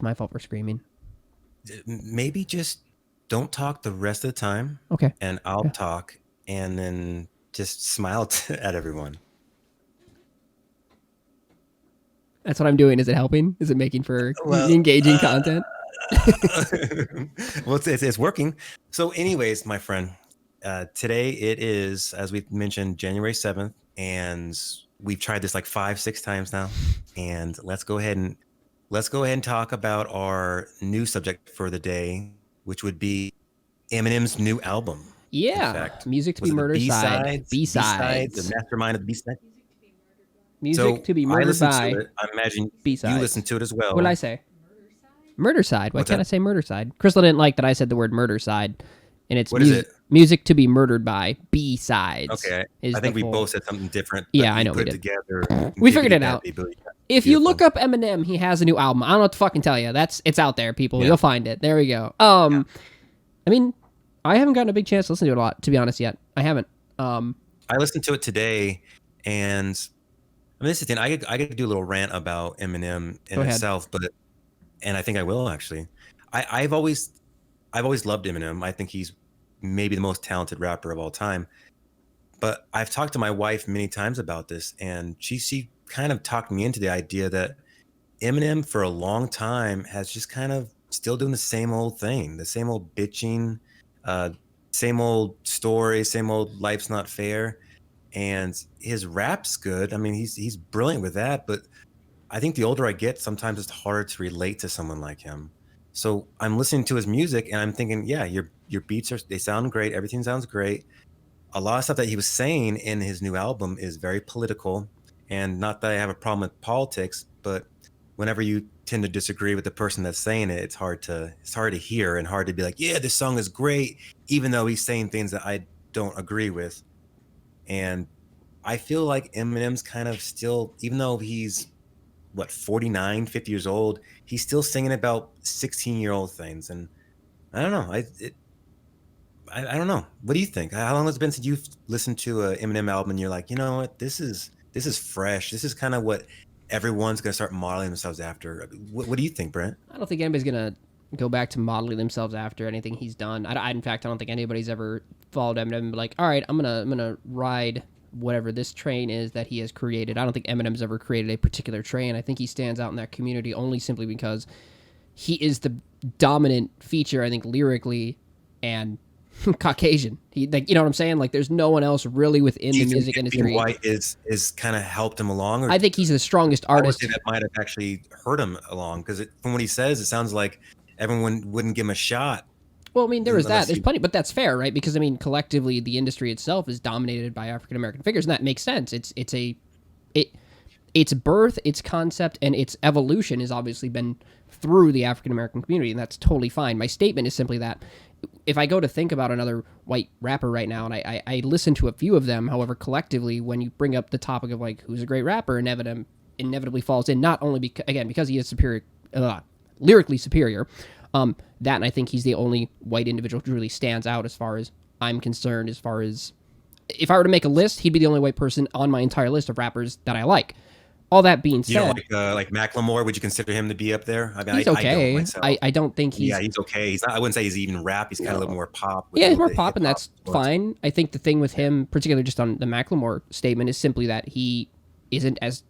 my fault for screaming. Maybe just don't talk the rest of the time. Okay. And I'll talk, and then just smile at everyone. That's what I'm doing. Is it helping? Is it making for Well, engaging content? well, it's working. So, anyways, my friend, today it is, as we mentioned, January 7th, and we've tried this like 5, 6 times now. And let's go ahead and talk about our new subject for the day, which would be Eminem's new album. In Yeah. fact, Music to was be it the murder side. B-sides? B-sides, the B-sides. mastermind of the B-side? Music So to be I murdered listened to by it. I imagine you B-sides. listened to it as What did I well. say? Murder side. Why What's can't I that? say murder side? Crystal didn't like that I said the word murder side. And it's What is it? music to be murdered by B-sides. Okay, Is I the think we full. both said something different, but Yeah, I you know we put it did. together. We figured it Diggity out. dabbity, Billy. If you look Beautiful. up Eminem, he has a new album. I don't know what to fucking tell you. It's out there, people. Yeah. You'll find it. There we go. I mean, I haven't gotten a big chance to listen to it a lot, to be honest, yet. I haven't. I listened to it today, and I mean, this is the thing. I could do a little rant about Eminem in Go ahead. itself, and I think I will actually. I've always loved Eminem. I think he's maybe the most talented rapper of all time. But I've talked to my wife many times about this, and she kind of talked me into the idea that Eminem for a long time has just kind of still doing the same old thing, the same old bitching, uh, same old story, same old life's not fair. And his rap's good. I mean, he's brilliant with that, but I think the older I get, sometimes it's harder to relate to someone like him. So I'm listening to his music and I'm thinking, yeah, your beats they sound great, everything sounds great. A lot of stuff that he was saying in his new album is very political, and not that I have a problem with politics, but whenever you tend to disagree with the person that's saying it, it's hard to hear and hard to be like, yeah, this song is great, even though he's saying things that I don't agree with. And I feel like Eminem's kind of still, even though he's 49, 50 years old, he's still singing about 16-year-old things. And I don't know. I don't know. What do you think? How long has it been since you've listened to a Eminem album and you're like, you know what, this is fresh. This is kind of what everyone's gonna start modeling themselves after. What do you think, Brent? I don't think anybody's going to go back to modeling themselves after anything he's done. In fact, I don't think anybody's ever followed Eminem and be like, all right, I'm gonna ride whatever this train is that he has created. I don't think Eminem's ever created a particular train. I think he stands out in that community only simply because he is the dominant feature, I think, lyrically and Caucasian. He, like, you know what I'm saying? Like, there's no one else really within Do the you think music him being industry. white is kind of helped him along, or I think he's the strongest I would artist. say that might have actually hurt him along? Because from what he says, it sounds like everyone wouldn't give him a shot Well, I mean, there is that. unless There's he. plenty, but that's fair, right? Because I mean, collectively, the industry itself is dominated by African American figures, and that makes sense. Its birth, its concept, and its evolution has obviously been through the African American community, and that's totally fine. My statement is simply that if I go to think about another white rapper right now, and I listen to a few of them, however, collectively, when you bring up the topic of like who's a great rapper, inevitably falls in not only because he is superior, lyrically superior. That, and I think he's the only white individual who really stands out as far as I'm concerned. As far as if I were to make a list, he'd be the only white person on my entire list of rappers that I like. All that being You know, said, like Macklemore, would you consider him to be up there? I mean, he's I don't okay. myself. I don't think he's. Yeah, he's okay. He's not. I wouldn't say he's even rap. He's kind of a little more pop. With Yeah, a he's little more bit pop, and hip-hop that's influence. fine. I think the thing with him, particularly just on the Macklemore statement, is simply that he isn't as.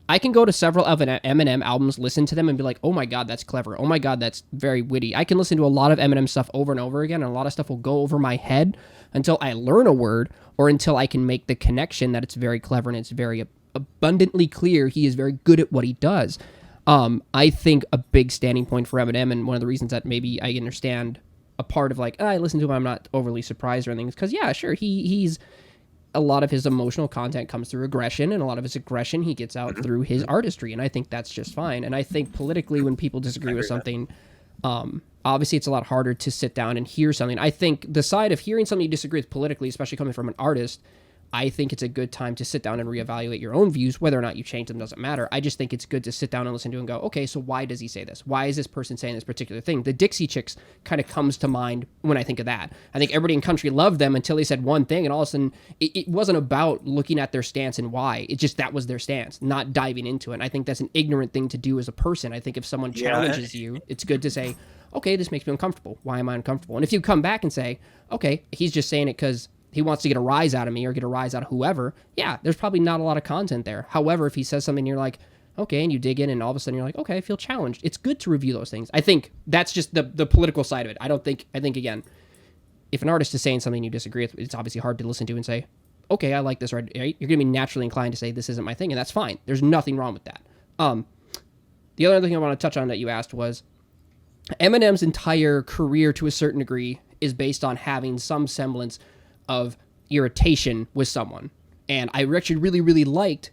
I can go to several of an Eminem albums, listen to them, and be like, "Oh my god, that's clever! Oh my god, that's very witty." I can listen to a lot of Eminem stuff over and over again, and a lot of stuff will go over my head until I learn a word or until I can make the connection that it's very clever and it's very abundantly clear he is very good at what he does. I think a big standing point for Eminem, and one of the reasons that maybe I understand a part of like, I listen to him, I'm not overly surprised or anything, is because yeah, sure, he's a lot of his emotional content comes through aggression, and a lot of his aggression he gets out through his artistry, and I think that's just fine. And I think politically, when people disagree with something, obviously it's a lot harder to sit down and hear something. I think the side of hearing something you disagree with politically, especially coming from an artist, I think it's a good time to sit down and reevaluate your own views. Whether or not you change them doesn't matter. I just think it's good to sit down and listen to and go, okay, so why does he say this? Why is this person saying this particular thing? The Dixie Chicks kind of comes to mind when I think of that. I think everybody in country loved them until they said one thing, and all of a sudden it wasn't about looking at their stance and why. It just that was their stance, not diving into it. And I think that's an ignorant thing to do as a person. I think if someone challenges you, it's good to say, okay, this makes me uncomfortable. Why am I uncomfortable? And if you come back and say, okay, he's just saying it because he wants to get a rise out of me or get a rise out of whoever, yeah, there's probably not a lot of content there. However, if he says something and you're like, okay, and you dig in and all of a sudden you're like, okay, I feel challenged. It's good to review those things. I think that's just the political side of it. I think again, if an artist is saying something you disagree with, it's obviously hard to listen to and say, okay, I like this, right? You're going to be naturally inclined to say this isn't my thing, and that's fine. There's nothing wrong with that. The other thing I want to touch on that you asked was Eminem's entire career to a certain degree is based on having some semblance of irritation with someone. And I actually really, really liked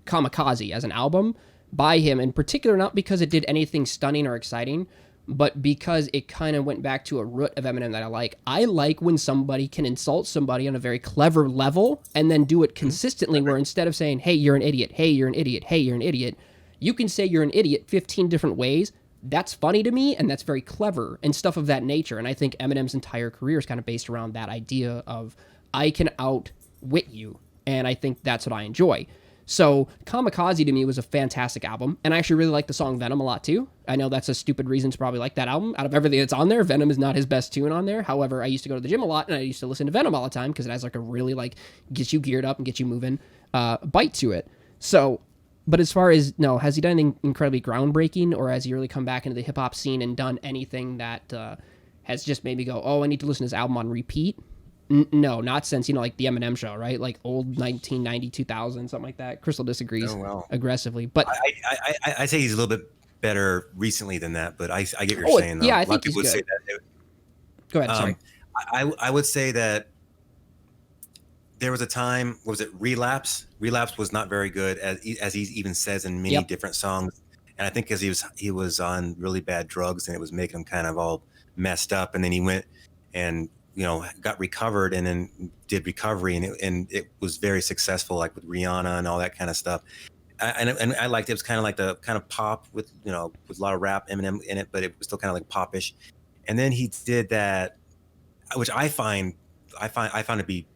Kamikaze as an album by him, in particular, not because it did anything stunning or exciting, but because it kind of went back to a root of Eminem that I like. I like when somebody can insult somebody on a very clever level and then do it consistently, where instead of saying, hey, you're an idiot, hey, you're an idiot, hey, you're an idiot, you can say you're an idiot 15 different ways. That's funny to me, and that's very clever and stuff of that nature. And I think Eminem's entire career is kind of based around that idea of I can outwit you, and I think that's what I enjoy. So Kamikaze to me was a fantastic album, and I actually really like the song Venom a lot too. I know that's a stupid reason to probably like that album. Out of everything that's on there, Venom is not his best tune on there. However, I used to go to the gym a lot, and I used to listen to Venom all the time because it has like a really like gets you geared up and gets you moving bite to it. So, but as far as, no, has he done anything incredibly groundbreaking, or has he really come back into the hip hop scene and done anything that has just made me go, oh, I need to listen to this album on repeat? No, not since, like the Eminem Show, right? Like old 1990, 2000, something like that. Crystal disagrees aggressively, but I say he's a little bit better recently than that, but I get what you're saying, though. Yeah, I think he's good. Say that. Go ahead, sorry. I would say that there was a time, was it Relapse? Relapse was not very good, as he even says in many different songs. And I think because he was on really bad drugs and it was making him kind of all messed up. And then he went and got recovered and then did Recovery, and it was very successful, like with Rihanna and all that kind of stuff. And I liked it. It was kind of like the kind of pop with with a lot of rap Eminem in it, but it was still kind of like popish. And then he did that, which I found to be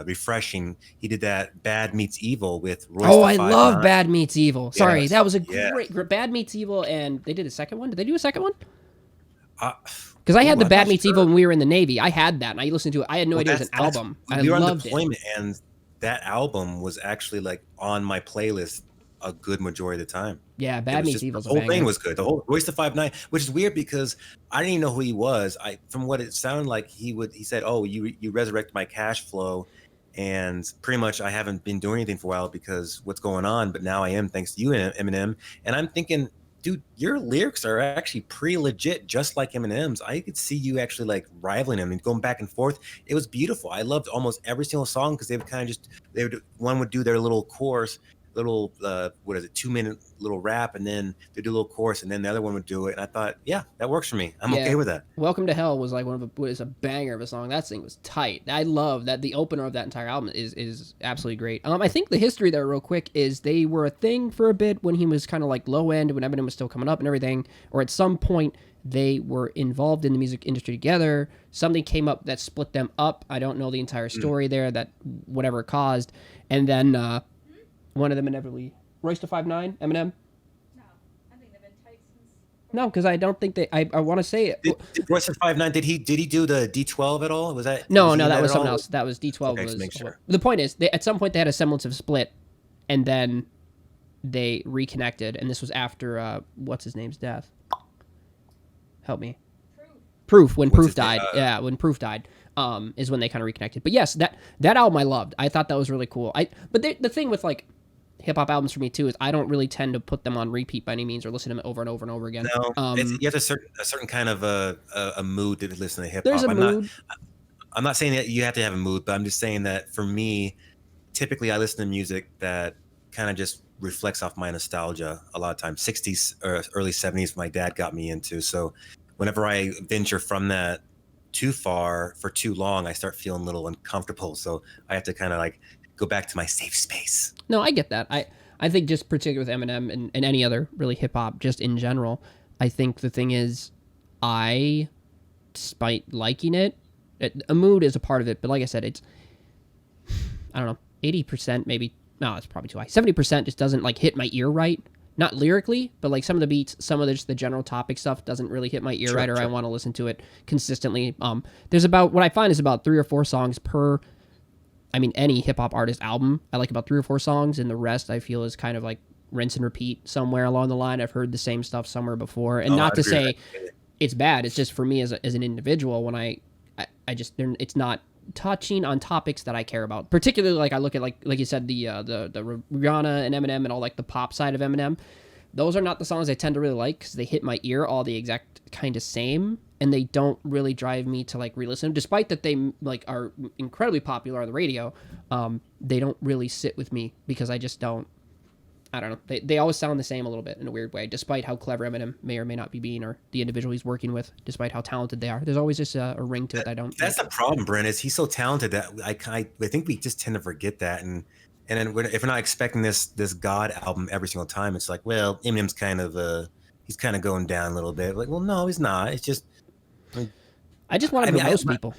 refreshing. He did that Bad Meets Evil with Royce. Oh, I love Bad Meets Evil. Sorry, that was a great Bad Meets Evil, and they did a second one. Did they do a second one? Because I had the Bad Meets Evil when we were in the Navy. I had that, and I listened to it. I had no idea it was an album. I loved it. And that album was actually like on my playlist a good majority of the time. Yeah, Bad Meets Evil. The whole thing was good. The whole Royce the 5'9", which is weird because I didn't even know who he was. From what it sounded like, he said, "Oh, you resurrected my cash flow," and pretty much I haven't been doing anything for a while because what's going on, but now I am thanks to you, Eminem. And I'm thinking, dude, your lyrics are actually pretty legit, just like Eminem's. I could see you actually like rivaling him and going back and forth. It was beautiful. I loved almost every single song because they would kind of one would do their little chorus, little 2-minute little rap, and then they do a little chorus, and then the other one would do it. And I thought, yeah, that works for me. I'm okay with that. Welcome to Hell was like was a banger of a song. That thing was tight. I love that the opener of that entire album is absolutely great. I think the history there, real quick, is they were a thing for a bit when he was kind of like low end, when Eminem was still coming up and everything, or at some point they were involved in the music industry together. Something came up that split them up. I don't know the entire story there, that whatever it caused. And then one of them inevitably, Royce the 5'9", Eminem. No, I think they've been tight since. No, because I don't think they. I want to say it. Did Royce the 5'9", did he do the D12 at all? Was that? No, that was something else. That was D12. Okay, was just make sure. The point is, at some point they had a semblance of split, and then they reconnected, and this was after what's his name's death. Help me. Proof. When Proof died. Yeah, when Proof died. Is when they kind of reconnected. But yes, that album I loved. I thought that was really cool. But the thing with like hip hop albums for me too is I don't really tend to put them on repeat by any means or listen to them over and over and over again. No, you have a certain kind of a mood to listen to hip hop. There's a mood. I'm not saying that you have to have a mood, but I'm just saying that for me, typically I listen to music that kind of just reflects off my nostalgia a lot of times. 60s or early 70s, my dad got me into. So whenever I venture from that too far for too long, I start feeling a little uncomfortable. So I have to kind of like go back to my safe space. No, I get that. I think just particularly with Eminem and any other really hip hop, just in general, I think the thing is, despite liking a mood is a part of it, but like I said, it's, I don't know, 80% maybe. No, it's probably too high. 70% just doesn't like hit my ear right. Not lyrically, but like some of the beats, some of the, just the general topic stuff doesn't really hit my ear right, or I want to listen to it consistently. There's about, what I find is about 3 or 4 songs per, I mean, any hip hop artist album. I like about 3 or 4 songs, and the rest I feel is kind of like rinse and repeat somewhere along the line. I've heard the same stuff somewhere before, and not to say it's bad. It's just for me as an individual, when I just, it's not touching on topics that I care about. Particularly, like I look at like you said, the Rihanna and Eminem and all like the pop side of Eminem. Those are not the songs I tend to really like because they hit my ear all the exact kind of same, and they don't really drive me to like re-listen. Despite that they like are incredibly popular on the radio, they don't really sit with me because I just don't. I don't know. They always sound the same a little bit in a weird way, despite how clever Eminem may or may not be being, or the individual he's working with, despite how talented they are. There's always just a ring to it. I don't. That's the problem, Brent. Is he's so talented that I think we just tend to forget that, and then if we're not expecting this God album every single time, it's like, well, Eminem's kind of he's kind of going down a little bit. Like, well, no, he's not. It's just. I just want him to roast people.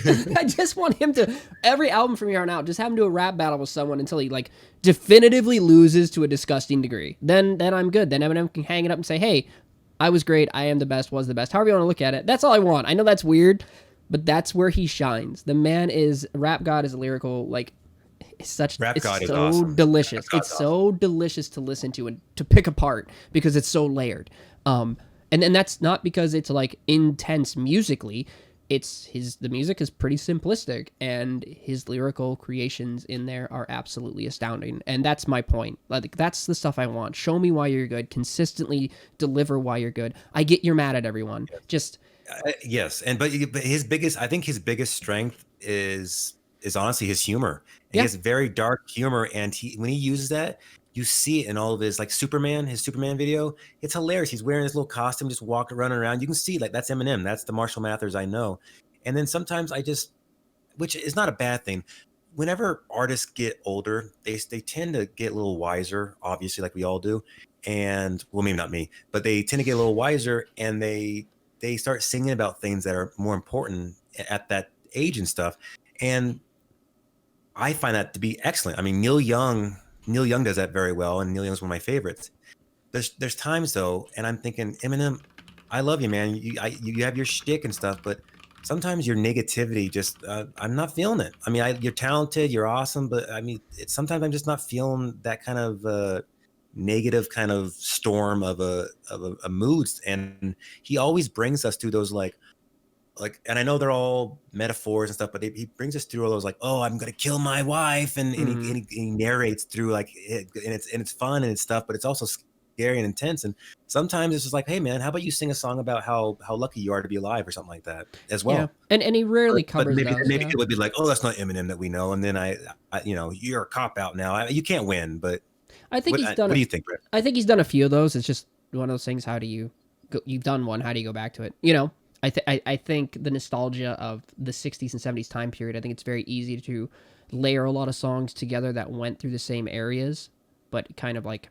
I just want him to, every album from here on out, just have him do a rap battle with someone until he like definitively loses to a disgusting degree. Then I'm good. Then Eminem can hang it up and say, hey, I was great. I am the best, was the best. However you want to look at it. That's all I want. I know that's weird, but that's where he shines. The man is, rap god is lyrical, like, it's such, Rap it's God is so awesome. delicious. It's so delicious to listen to and to pick apart because it's so layered. And that's not because it's like intense musically. It's the music is pretty simplistic, and his lyrical creations in there are absolutely astounding. And that's my point. Like, that's the stuff I want. Show me why you're good. Consistently deliver why you're good. I get you're mad at everyone. Just yes, but his biggest, I think his biggest strength is honestly his humor. And he has very dark humor, and when he uses that, you see it in all of his, like his Superman video. It's hilarious. He's wearing his little costume, just running around. You can see, like, that's Eminem. That's the Marshall Mathers I know. And then sometimes which is not a bad thing. Whenever artists get older, they tend to get a little wiser, obviously, like we all do. And, well, maybe not me, but they tend to get a little wiser, and they start singing about things that are more important at that age and stuff. And I find that to be excellent. I mean, Neil Young does that very well, and Neil Young's one of my favorites. There's times though, and I'm thinking, Eminem, I love you, man. You have your shtick and stuff, but sometimes your negativity just I'm not feeling it. I mean, you're talented, you're awesome, but I mean, sometimes I'm just not feeling that kind of negative kind of storm of a moods. And he always brings us through those like, and I know they're all metaphors and stuff, but he brings us through all those like, oh, I'm gonna kill my wife, and he narrates through like it, and it's fun and it's stuff, but it's also scary and intense. And sometimes it's just like, hey man, how about you sing a song about how lucky you are to be alive or something like that as well. Yeah. And he rarely covers maybe those, maybe it would be like, oh, that's not Eminem that we know, and then I you're a cop out now. You can't win, but I think he's done. What do you think, Brett? I think he's done a few of those. It's just one of those things. How do you go? You've done one. How do you go back to it? You know. I think the nostalgia of the 60s and 70s time period, I think it's very easy to layer a lot of songs together that went through the same areas, but kind of like,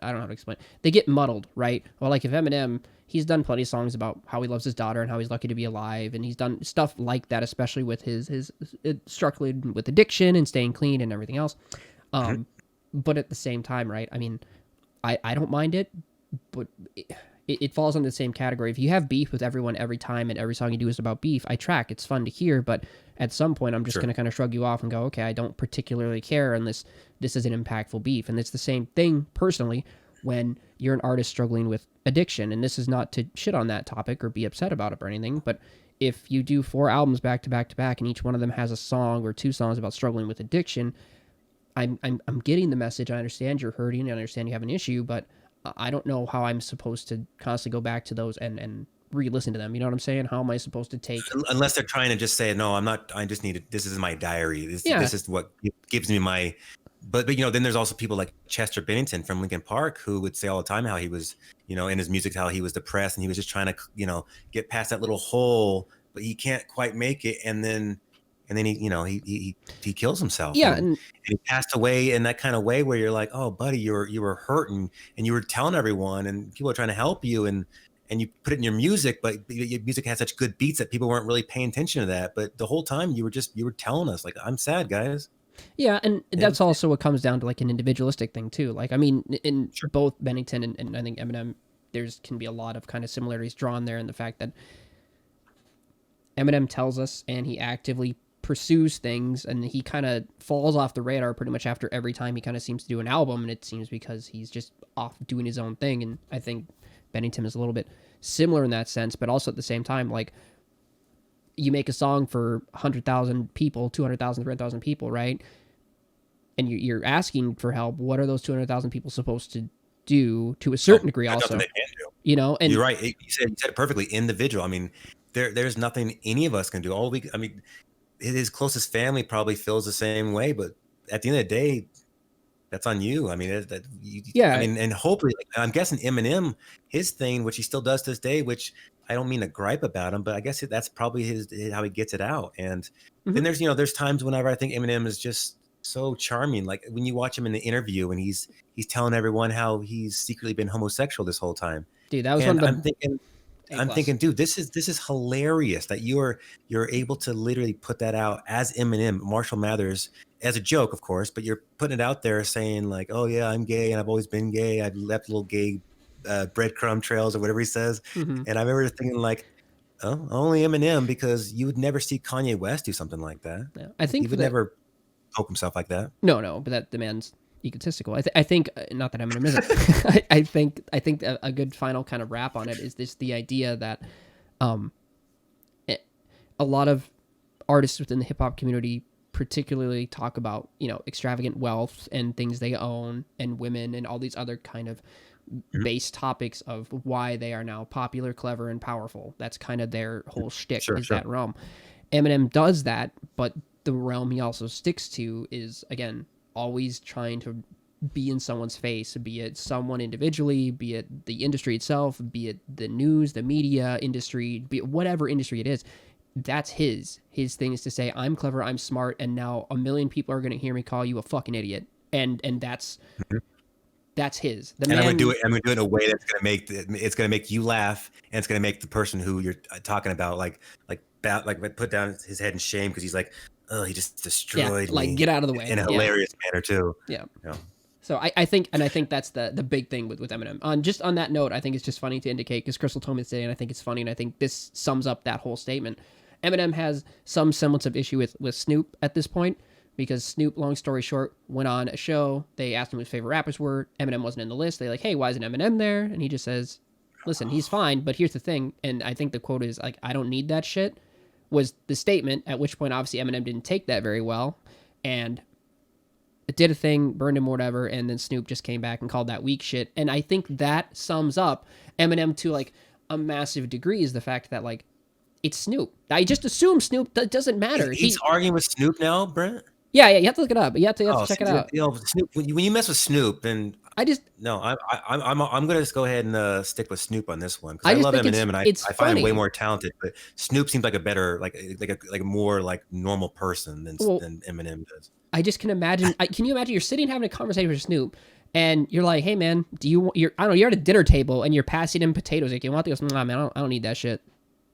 I don't know how to explain it. They get muddled, right? Well, like if Eminem, he's done plenty of songs about how he loves his daughter and how he's lucky to be alive, and he's done stuff like that, especially with his struggling with addiction and staying clean and everything else. But at the same time, right? I mean, I don't mind it, but it falls under the same category. If you have beef with everyone every time and every song you do is about beef, I track. It's fun to hear, but at some point I'm just going to kind of shrug you off and go, okay, I don't particularly care unless this is an impactful beef. And it's the same thing personally when you're an artist struggling with addiction. And this is not to shit on that topic or be upset about it or anything, but if you do 4 albums back to back to back and each one of them has a song or 2 songs about struggling with addiction, I'm getting the message. I understand you're hurting. I understand you have an issue, but I don't know how I'm supposed to constantly go back to those and re-listen to them. You know what I'm saying? How am I supposed to take? Unless they're trying to just say, no, I'm not. I just need it. This is my diary. This is what gives me my. But then there's also people like Chester Bennington from Linkin Park who would say all the time how he was, in his music, how he was depressed and he was just trying to, get past that little hole, but he can't quite make it. And then and then he kills himself. Yeah, and he passed away in that kind of way where you're like, oh, buddy, you were hurting, and you were telling everyone, and people are trying to help you, and you put it in your music, but your music has such good beats that people weren't really paying attention to that. But the whole time you were telling us, like, I'm sad, guys. Yeah, and that's also what comes down to like an individualistic thing too. Like, I mean, in Sure. both Bennington and I think Eminem, can be a lot of kind of similarities drawn there in the fact that Eminem tells us and he actively pursues things, and he kind of falls off the radar pretty much after every time he kind of seems to do an album, and it seems because he's just off doing his own thing. And I think Bennington is a little bit similar in that sense, but also at the same time, like, you make a song for 100,000 people, 200,000, 300,000 people, right? And you're asking for help. What are those 200,000 people supposed to do to a certain degree also? You know, and you're right. You said it perfectly. Individual. I mean, there's nothing any of us can do. I mean, his closest family probably feels the same way, but at the end of the day, that's on you. I mean, yeah. I mean, and hopefully, I'm guessing Eminem, his thing, which he still does to this day, which I don't mean to gripe about him, but I guess that's probably how he gets it out. And then there's times whenever I think Eminem is just so charming. Like when you watch him in the interview and he's telling everyone how he's secretly been homosexual this whole time. Dude, that was one of the. I'm thinking, dude, this is hilarious that you're able to literally put that out as Eminem, Marshall Mathers, as a joke, of course, but you're putting it out there saying like, oh yeah, I'm gay and I've always been gay. I've left little gay breadcrumb trails or whatever he says. And I remember thinking like, oh, only Eminem, because you would never see Kanye West do something like that. Yeah, I think he would never poke himself like that. No, but that demands egotistical. I think not that Eminem isn't. I think a good final kind of wrap on it is the idea that a lot of artists within the hip hop community particularly talk about, extravagant wealth and things they own and women and all these other kind of base topics of why they are now popular, clever, and powerful. That's kind of their whole shtick, that realm. Eminem does that, but the realm he also sticks to is, again, always trying to be in someone's face, be it someone individually, be it the industry itself, be it the news, the media industry, be it whatever industry it is. That's his thing is to say, I'm clever, I'm smart, and now 1 million people are going to hear me call you a fucking idiot. And that's his. I'm going to do it in a way that's going to make you laugh, and it's going to make the person who you're talking about like put down his head in shame, because he's like, oh, he just destroyed me. Like, get out of the way. In a hilarious manner too. Yeah. So I think that's the big thing with Eminem. Just on that note, I think it's just funny to indicate, because Crystal told me today, and I think it's funny, and I think this sums up that whole statement. Eminem has some semblance of issue with Snoop at this point, because Snoop, long story short, went on a show. They asked him what his favorite rappers were. Eminem wasn't in the list. They're like, hey, why isn't Eminem there? And he just says, listen, he's fine, but here's the thing. And I think the quote is like, I don't need that shit, was the statement, at which point obviously Eminem didn't take that very well. And it did a thing, burned him or whatever, and then Snoop just came back and called that weak shit. And I think that sums up Eminem to like a massive degree, is the fact that like, it's Snoop. I just assume Snoop. That doesn't matter. He's arguing with Snoop now, Brent? Yeah, you have to look it up. You have to check it out. Snoop, when you mess with Snoop, then I'm gonna just go ahead and stick with Snoop on this one, because I love Eminem and I find him way more talented. But Snoop seems like a better, like a more like normal person than Eminem does. I just can imagine. Can you imagine you're sitting having a conversation with Snoop, and you're like, "Hey man, you're at a dinner table and you're passing him potatoes. Like, you want those? Nah, man, I don't need that shit."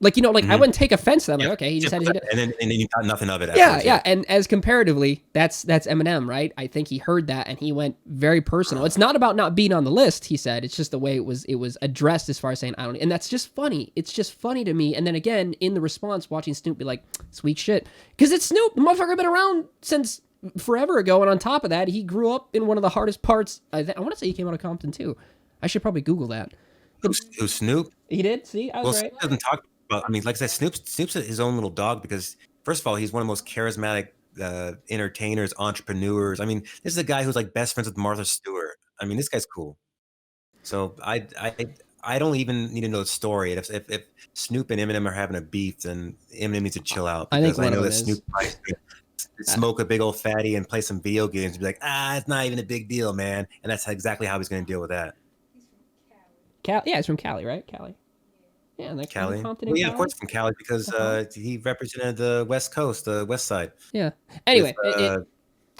Like, I wouldn't take offense to that. Like, okay, he just had his... And then you got nothing of it. Yeah. And as comparatively, that's Eminem, right? I think he heard that and he went very personal. It's not about not being on the list, he said. It's just the way it was addressed, as far as saying, I don't... And that's just funny. It's just funny to me. And then again, in the response, watching Snoop be like, sweet shit. Because it's Snoop. The motherfucker been around since forever ago. And on top of that, he grew up in one of the hardest parts. I want to say he came out of Compton, too. I should probably Google that. Who's Snoop? He did? See? I was right. Snoop doesn't talk... Well, I mean, like I said, Snoop's his own little dog, because first of all, he's one of the most charismatic entertainers, entrepreneurs. I mean, this is a guy who's like best friends with Martha Stewart. I mean, this guy's cool. So I don't even need to know the story. If Snoop and Eminem are having a beef, then Eminem needs to chill out, because I know that Snoop might smoke a big old fatty and play some video games and be like, it's not even a big deal, man. And that's exactly how he's going to deal with that. He's from Cali. Yeah, he's from Cali, right? Cali. Yeah, that Cali. Compton Well, in yeah, of Cali. course from Cali because Uh-huh. he represented the West Coast, the West Side, Yeah. with Anyway,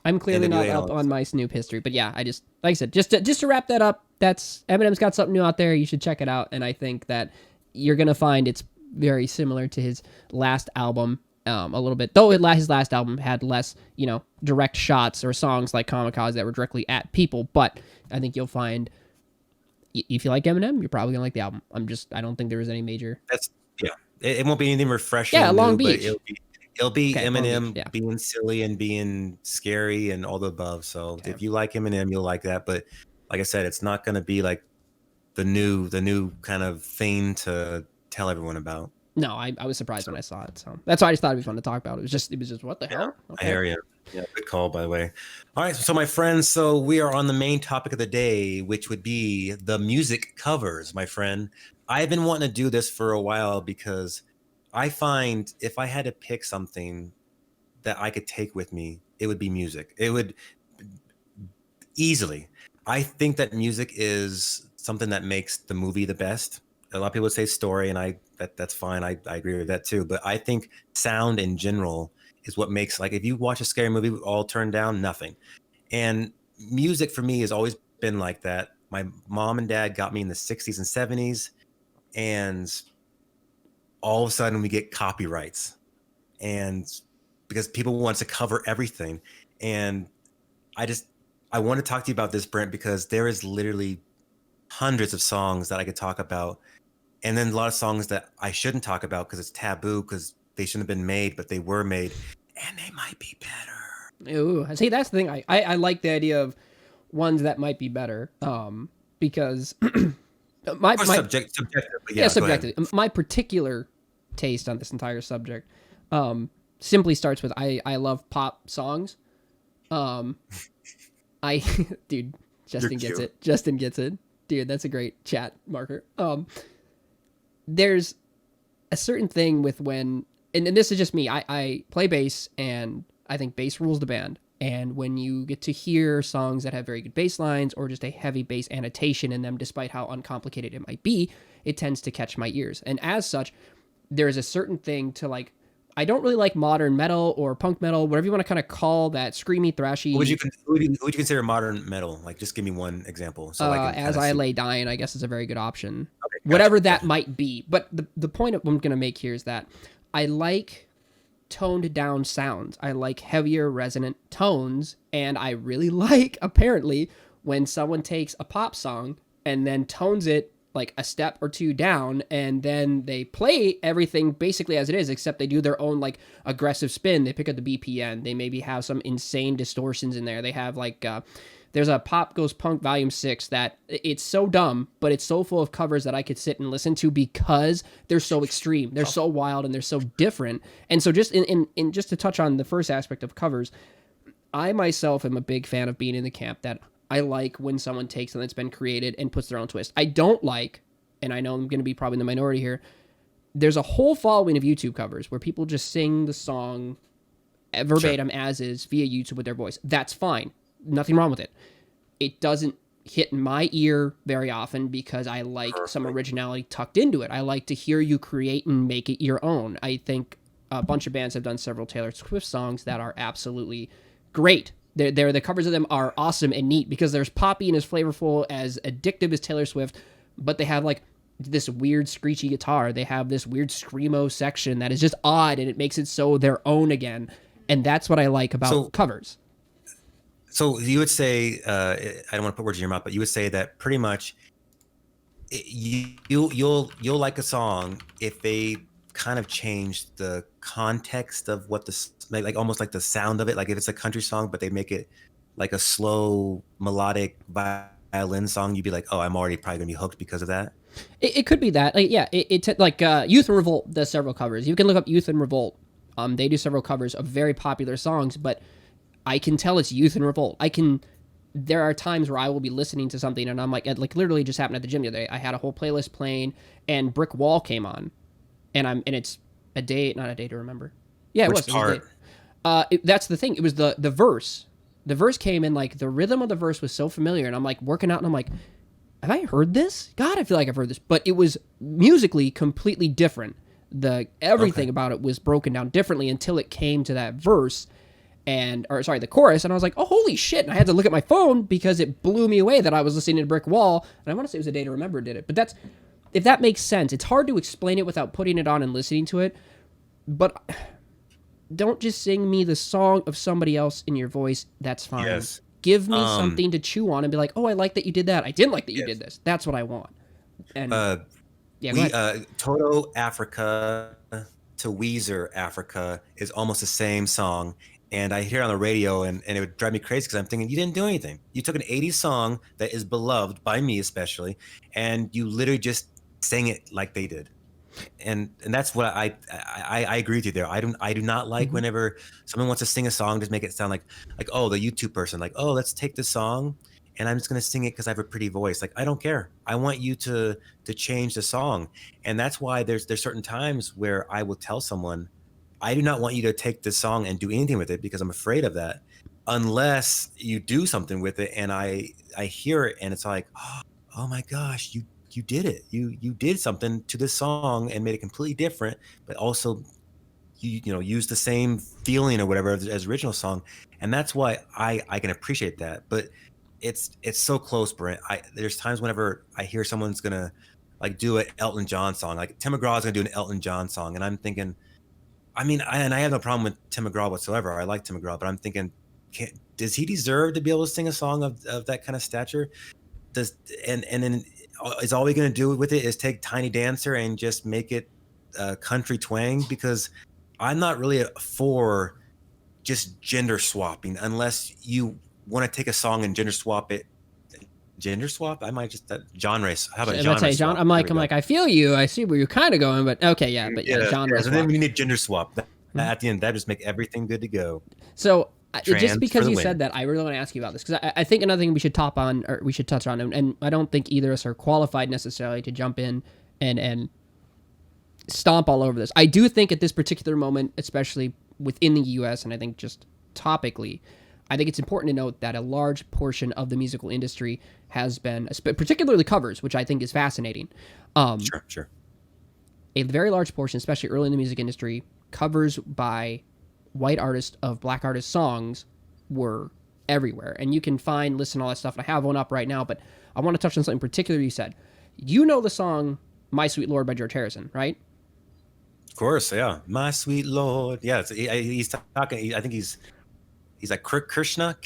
I'm clearly not NWA and all up that on stuff. my Snoop history, but yeah, I just like I said, just to wrap that up, that's Eminem's got something new out there. You should check it out, and I think that you're gonna find it's very similar to his last album, a little bit. Though his last album had less, direct shots or songs like Kamikaze that were directly at people, but I think you'll find if you like Eminem, you're probably gonna like the album. I don't think there was any major. That's yeah. It won't be anything refreshing Yeah, and Long new, but Beach. it'll be Okay, Long Beach. Eminem Yeah. being silly and being scary and all the above. So Okay. if you like Eminem, you'll like that. But like I said, it's not going to be like the new kind of thing to tell everyone about. No, I was surprised when I saw it. So that's why I just thought it'd be fun to talk about. It was just what the hell? I hear you. Yeah, good call, by the way. All right, so my friends, so we are on the main topic of the day, which would be the music covers, my friend. I've been wanting to do this for a while because I find if I had to pick something that I could take with me, it would be music. It would easily. I think that music is something that makes the movie the best. A lot of people would say story, and that's fine. I agree with that too. But I think sound in general is what makes, like, if you watch a scary movie all turned down, nothing. And music for me has always been like that. My mom and dad got me in the 60s and 70s, and all of a sudden we get copyrights, and because people want to cover everything. And I want to talk to you about this, Brent, because there is literally hundreds of songs that I could talk about, and then a lot of songs that I shouldn't talk about because it's taboo, because they shouldn't have been made, but they were made, and they might be better. Ooh, see, that's the thing. I like the idea of ones that might be better. Because my Subjective, but yeah, go ahead. subjective. My particular taste on this entire subject, simply starts with I love pop songs. I dude, Justin gets cute. it. Justin gets it. Dude, that's a great chat marker. There's a certain thing with when, and this is just me. I play bass, and I think bass rules the band. And when you get to hear songs that have very good bass lines or just a heavy bass annotation in them, despite how uncomplicated it might be, it tends to catch my ears. And as such, there's a certain thing to like. I don't really like modern metal or punk metal, whatever you want to kind of call that screamy, thrashy. Who would you consider modern metal? Like, just give me one example. So I can As kinda I see. Lay Dying, I guess is a very good option. Okay, Whatever gotcha. that might be. But the point I'm going to make here is that I like toned down sounds. I like heavier resonant tones, and I really like, apparently, when someone takes a pop song and then tones it like a step or two down, and then they play everything basically as it is, except they do their own like aggressive spin. They pick up the BPM. They maybe have some insane distortions in there. They have like there's a Pop Goes Punk Volume 6 that it's so dumb, but it's so full of covers that I could sit and listen to because they're so extreme. They're so wild and they're so different. And so just in just to touch on the first aspect of covers, I myself am a big fan of being in the camp that I like when someone takes something that's been created and puts their own twist. I don't like, and I know I'm going to be probably in the minority here, there's a whole following of YouTube covers where people just sing the song verbatim as is via YouTube with their voice. That's fine. Nothing wrong with it. It doesn't hit my ear very often because I like some originality tucked into it. I like to hear you create and make it your own. I think a bunch of bands have done several Taylor Swift songs that are absolutely great. The covers of them are awesome and neat because they're as poppy and as flavorful, as addictive as Taylor Swift, but they have like this weird screechy guitar. They have this weird screamo section that is just odd, and it makes it so their own again. And that's what I like about covers. So you would say, I don't want to put words in your mouth, but you would say that pretty much you'll like a song if they kind of change the context of what like almost like the sound of it. Like if it's a country song, but they make it like a slow melodic violin song, you'd be like, oh, I'm already probably gonna be hooked because of that. It could be that. Like, yeah, like Youth and Revolt does several covers. You can look up Youth and Revolt. They do several covers of very popular songs, but I can tell it's Youth and Revolt. There are times where I will be listening to something and I'm like literally just happened at the gym the other day. I had a whole playlist playing and Brick Wall came on, and it's a day, not a day to remember. Yeah, it Which was. part? It was a day. That's the thing. It was the verse. The verse came in, like the rhythm of the verse was so familiar, and I'm like working out and I'm like, have I heard this? God, I feel like I've heard this. But it was musically completely different. Everything about it was broken down differently until it came to that verse the chorus, and I was like, oh, holy shit. And I had to look at my phone because it blew me away that I was listening to Brick Wall. And I want to say it was A Day to Remember did it. But if that makes sense. It's hard to explain it without putting it on and listening to it. But don't just sing me the song of somebody else in your voice. That's fine. Yes. Give me something to chew on and be like, oh, I like that you did that. I didn't like that you did this. That's what I want. And Toto Africa to Weezer Africa is almost the same song. And I hear it on the radio, and it would drive me crazy because I'm thinking, you didn't do anything. You took an 80s song that is beloved by me especially, and you literally just sang it like they did. And that's what I agree with you there. I do not like whenever someone wants to sing a song, just make it sound like oh, the YouTube person, like, oh, let's take this song and I'm just gonna sing it because I have a pretty voice. Like, I don't care. I want you to change the song. And that's why there's certain times where I will tell someone, I do not want you to take this song and do anything with it because I'm afraid of that, unless you do something with it. And I hear it and it's like, oh my gosh, you did it. You did something to this song and made it completely different, but also you use the same feeling or whatever as original song. And that's why I can appreciate that. But it's so close, Brent. There's times whenever I hear someone's gonna like do an Elton John song, like Tim McGraw's gonna do an Elton John song, and I'm thinking, I mean, I have no problem with Tim McGraw whatsoever. I like Tim McGraw, but I'm thinking, does he deserve to be able to sing a song of that kind of stature? And then is all we going to do with it is take Tiny Dancer and just make it country twang? Because I'm not really for just gender swapping unless you want to take a song and gender swap it. Gender swap? I might just genre. How about genre swap? I'm like, I feel you. I see where you're kind of going, but okay, yeah, but genre swap. So then we need gender swap. At the end, that just make everything good to go. So just because you said that, I really want to ask you about this because I think another thing we should touch on, and I don't think either of us are qualified necessarily to jump in and stomp all over this. I do think at this particular moment, especially within the U.S., and I think just topically, I think it's important to note that a large portion of the musical industry has been, particularly covers, which I think is fascinating. Sure. A very large portion, especially early in the music industry, covers by white artists of black artist songs were everywhere. And you can listen to all that stuff. And I have one up right now, but I want to touch on something particular you said. You know the song My Sweet Lord by George Harrison, right? Of course, yeah. My Sweet Lord. Yeah, he's talking, I think he's like Krishna.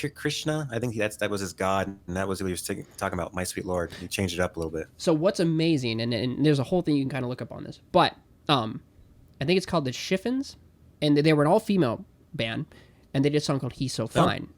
I think that was his god, and that was what he was talking about, My Sweet Lord. He changed it up a little bit. So what's amazing, and there's a whole thing you can kind of look up on this, but I think it's called the Chiffons, and they were an all-female band, and they did a song called He's So Fine. Oh.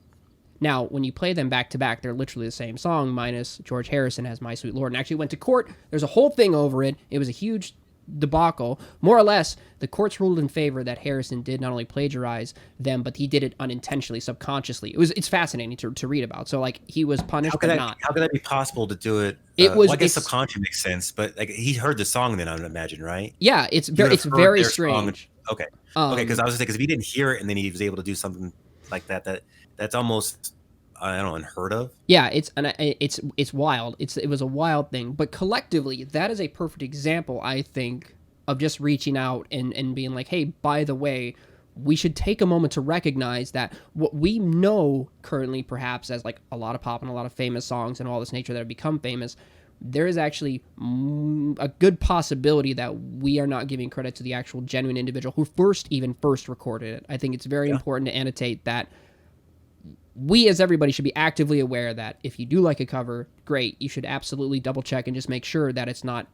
Now, when you play them back to back, they're literally the same song, minus George Harrison has My Sweet Lord, and actually went to court. There's a whole thing over it. It was a huge debacle. More or less, the courts ruled in favor that Harrison did not only plagiarize them, but he did it unintentionally, subconsciously. It's fascinating to read about. So like he was punished, but not. How could that be possible to do it? I guess subconsciously makes sense, but like he heard the song then, I would imagine, right? Yeah, it's very strange. Okay, because I was saying, because if he didn't hear it and then he was able to do something like that's almost, I don't know, unheard of. Yeah, it's wild. It was a wild thing, but collectively, that is a perfect example, I think, of just reaching out and being like, hey, by the way, we should take a moment to recognize that what we know currently, perhaps as like a lot of pop and a lot of famous songs and all this nature that have become famous, there is actually a good possibility that we are not giving credit to the actual genuine individual who first recorded it. I think it's very important to annotate that we as everybody should be actively aware that if you do like a cover, great, you should absolutely double check and just make sure that it's not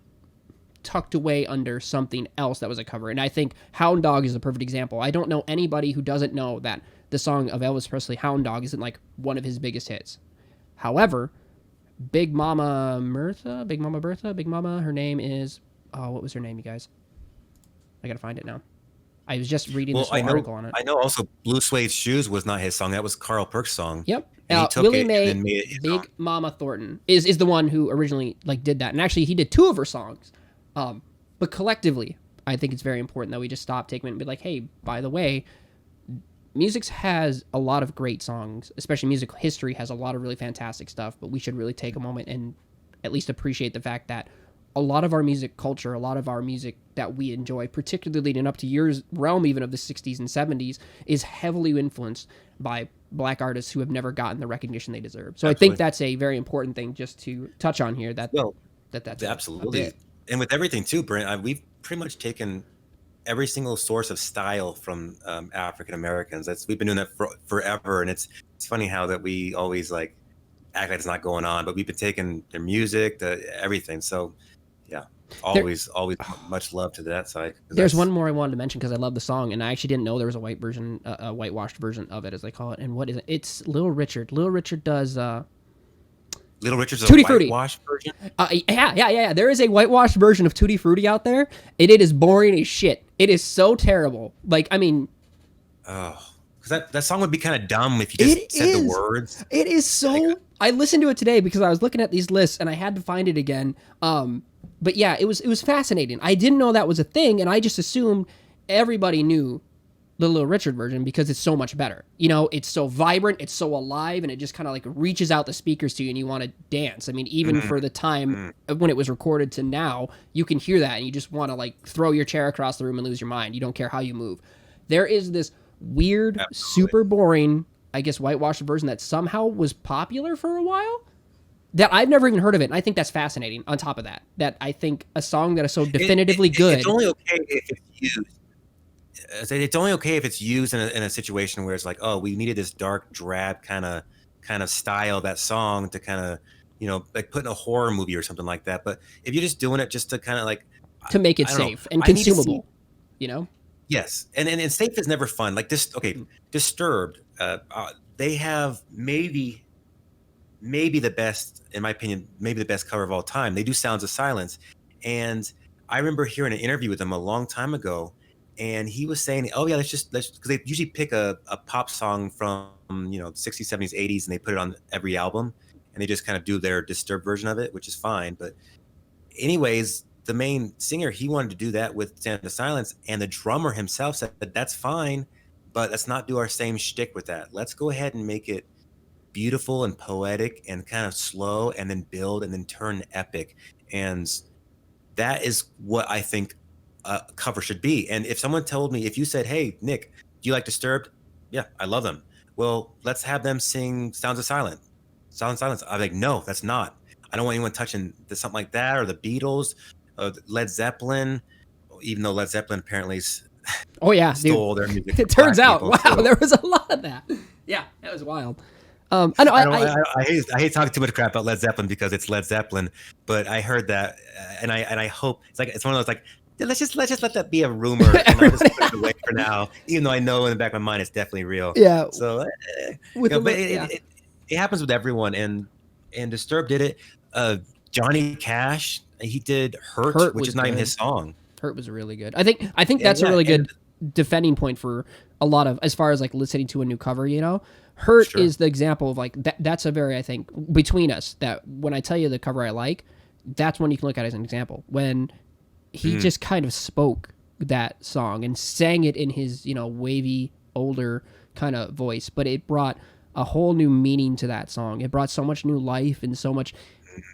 tucked away under something else that was a cover. And I think Hound Dog is a perfect example. I don't know anybody who doesn't know that the song of Elvis Presley, Hound Dog, isn't like one of his biggest hits. However, Big Mama, her name is, what was her name, you guys? I gotta find it now. I was just reading this whole article on it. I know also Blue Suede Shoes was not his song. That was Carl Perk's song. Yep. Willie Mae, Big Mama Thornton is the one who originally like did that. And actually he did two of her songs. But collectively, I think it's very important that we just stop, take a minute and be like, hey, by the way, music has a lot of great songs, especially musical history has a lot of really fantastic stuff, but we should really take a moment and at least appreciate the fact that a lot of our music culture, a lot of our music that we enjoy, particularly leading up to your realm even of the 60s and 70s, is heavily influenced by black artists who have never gotten the recognition they deserve. So I think that's a very important thing just to touch on here. That's absolutely. it. And with everything too, Brent, we've pretty much taken every single source of style from African Americans. We've been doing that forever, and it's funny how that we always like act like it's not going on, but we've been taking their music, everything. So yeah, always much love to that side. There's one more I wanted to mention because I love the song, and I actually didn't know there was a white version, a whitewashed version of it, as they call it. And what is it? It's Little Richard. Little Richard does. Little Richard's Tutti a Frutti. whitewashed version. Yeah. There is a whitewashed version of Tutti Frutti out there, and it is boring as shit. It is so terrible. Like, I mean, because that song would be kind of dumb if you just said the words. It is so. Like, I listened to it today because I was looking at these lists and I had to find it again. But yeah, it was fascinating. I didn't know that was a thing, and I just assumed everybody knew the Little Richard version because it's so much better. You know, it's so vibrant, it's so alive, and it just kind of like reaches out the speakers to you and you want to dance. I mean, even for the time when it was recorded to now, you can hear that and you just want to like throw your chair across the room and lose your mind. You don't care how you move. There is this weird, super boring, I guess, whitewashed version that somehow was popular for a while that I've never even heard of it. And I think that's fascinating on top of that I think a song that is so definitively good. It's only okay if it's used. It's only okay if it's used in a situation where it's like, oh, we needed this dark, drab kind of style, that song to kind of, you know, like put in a horror movie or something like that. But if you're just doing it just to kind of like to make it safe and consumable, you know? Yes, and safe is never fun. Like this, okay, Disturbed. They have maybe the best, in my opinion, maybe the best cover of all time. They do Sounds of Silence, and I remember hearing an interview with them a long time ago. And he was saying, oh yeah, let's because they usually pick a pop song from, you know, 60s, 70s, 80s, and they put it on every album, and they just kind of do their Disturbed version of it, which is fine. But anyways, the main singer, he wanted to do that with Sound of Silence, and the drummer himself said, that's fine, but let's not do our same shtick with that. Let's go ahead and make it beautiful and poetic and kind of slow, and then build and then turn epic. And that is what I think a cover should be. And if someone told me, if you said, hey, Nick, do you like Disturbed? Yeah, I love them. Well, let's have them sing Sounds of Silence. I'm like, no, that's not. I don't want anyone touching something like that, or the Beatles, Led Zeppelin, even though Led Zeppelin apparently stole their music. It turns out, wow, there was a lot of that. Yeah, that was wild. I hate talking too much crap about Led Zeppelin because it's Led Zeppelin, but I heard that, and I hope it's one of those like, let's just let that be a rumor and I'll just put it away for now, even though I know in the back of my mind it's definitely real. Yeah. So, it happens with everyone, and Disturbed did it. Johnny Cash, he did Hurt, which is not even his song. Hurt was really good. I think that's a really good defending point for a lot of, as far as like listening to a new cover, you know. Hurt is the example of like that's a very, I think, between us, that when I tell you the cover I like, that's one you can look at as an example. When he just kind of spoke that song and sang it in his, you know, wavy, older kind of voice, but it brought a whole new meaning to that song. It brought so much new life and so much,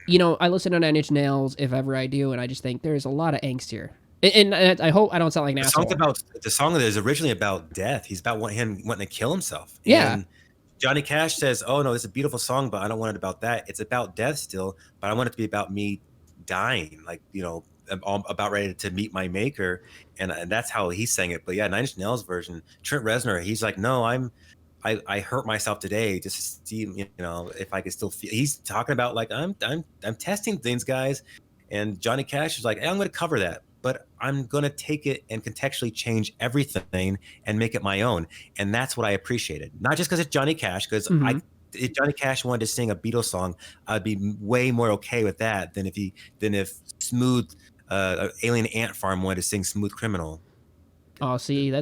you know, I listen to Nine Inch Nails if ever I do, and I just think there's a lot of angst here. And I hope I don't sound like an asshole. The song is originally about death. He's about him wanting to kill himself. Yeah. And Johnny Cash says, oh no, it's a beautiful song, but I don't want it about that. It's about death still, but I want it to be about me dying, like, you know, I'm about ready to meet my maker, and that's how he sang it. But yeah, Nine Inch Nails version, Trent Reznor, he's like, no, I hurt myself today just to see, you know, if I could still feel. He's talking about like I'm testing things, guys, and Johnny Cash is like, hey, I'm going to cover that, but I'm going to take it and contextually change everything and make it my own, and that's what I appreciated. Not just because it's Johnny Cash, because if Johnny Cash wanted to sing a Beatles song, I'd be way more okay with that than if Smooth. Alien Ant Farm wanted to sing Smooth Criminal. Oh, see,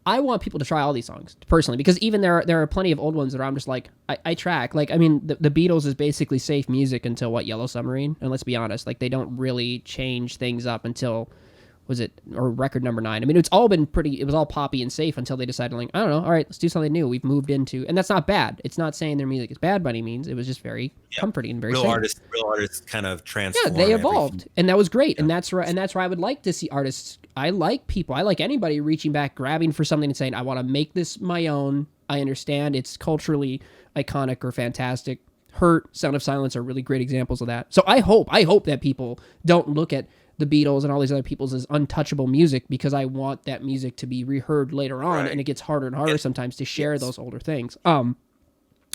I want people to try all these songs personally, because even there are plenty of old ones that I'm just like, I track. Like, I mean, the Beatles is basically safe music until Yellow Submarine, and let's be honest, like they don't really change things up until was it, or record number 9. I mean, it was all poppy and safe until they decided, like, I don't know, all right, let's do something new. We've moved into, and that's not bad. It's not saying their music is bad by any means. It was just very comforting and very real safe. artists kind of transform. Yeah, they evolved, and that was great. And that's where I would like to see artists. I like anybody reaching back, grabbing for something and saying, I want to make this my own. I understand it's culturally iconic or fantastic. Hurt, Sound of Silence are really great examples of that. So I hope that people don't look at the Beatles and all these other people's as untouchable music, because I want that music to be reheard later on, and it gets harder and harder sometimes to share those older things.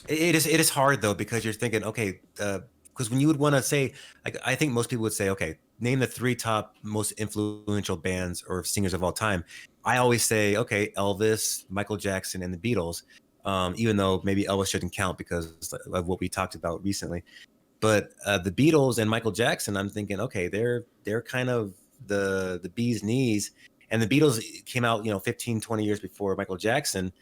It is hard though, because you're thinking, okay, because when you would want to say, like, I think most people would say, okay, name the 3 top most influential bands or singers of all time. I always say, okay, Elvis, Michael Jackson, and the Beatles. Even though maybe Elvis shouldn't count because of what we talked about recently. But the Beatles and Michael Jackson, I'm thinking, okay, they're kind of the bee's knees. And the Beatles came out, 15, 20 years before Michael Jackson.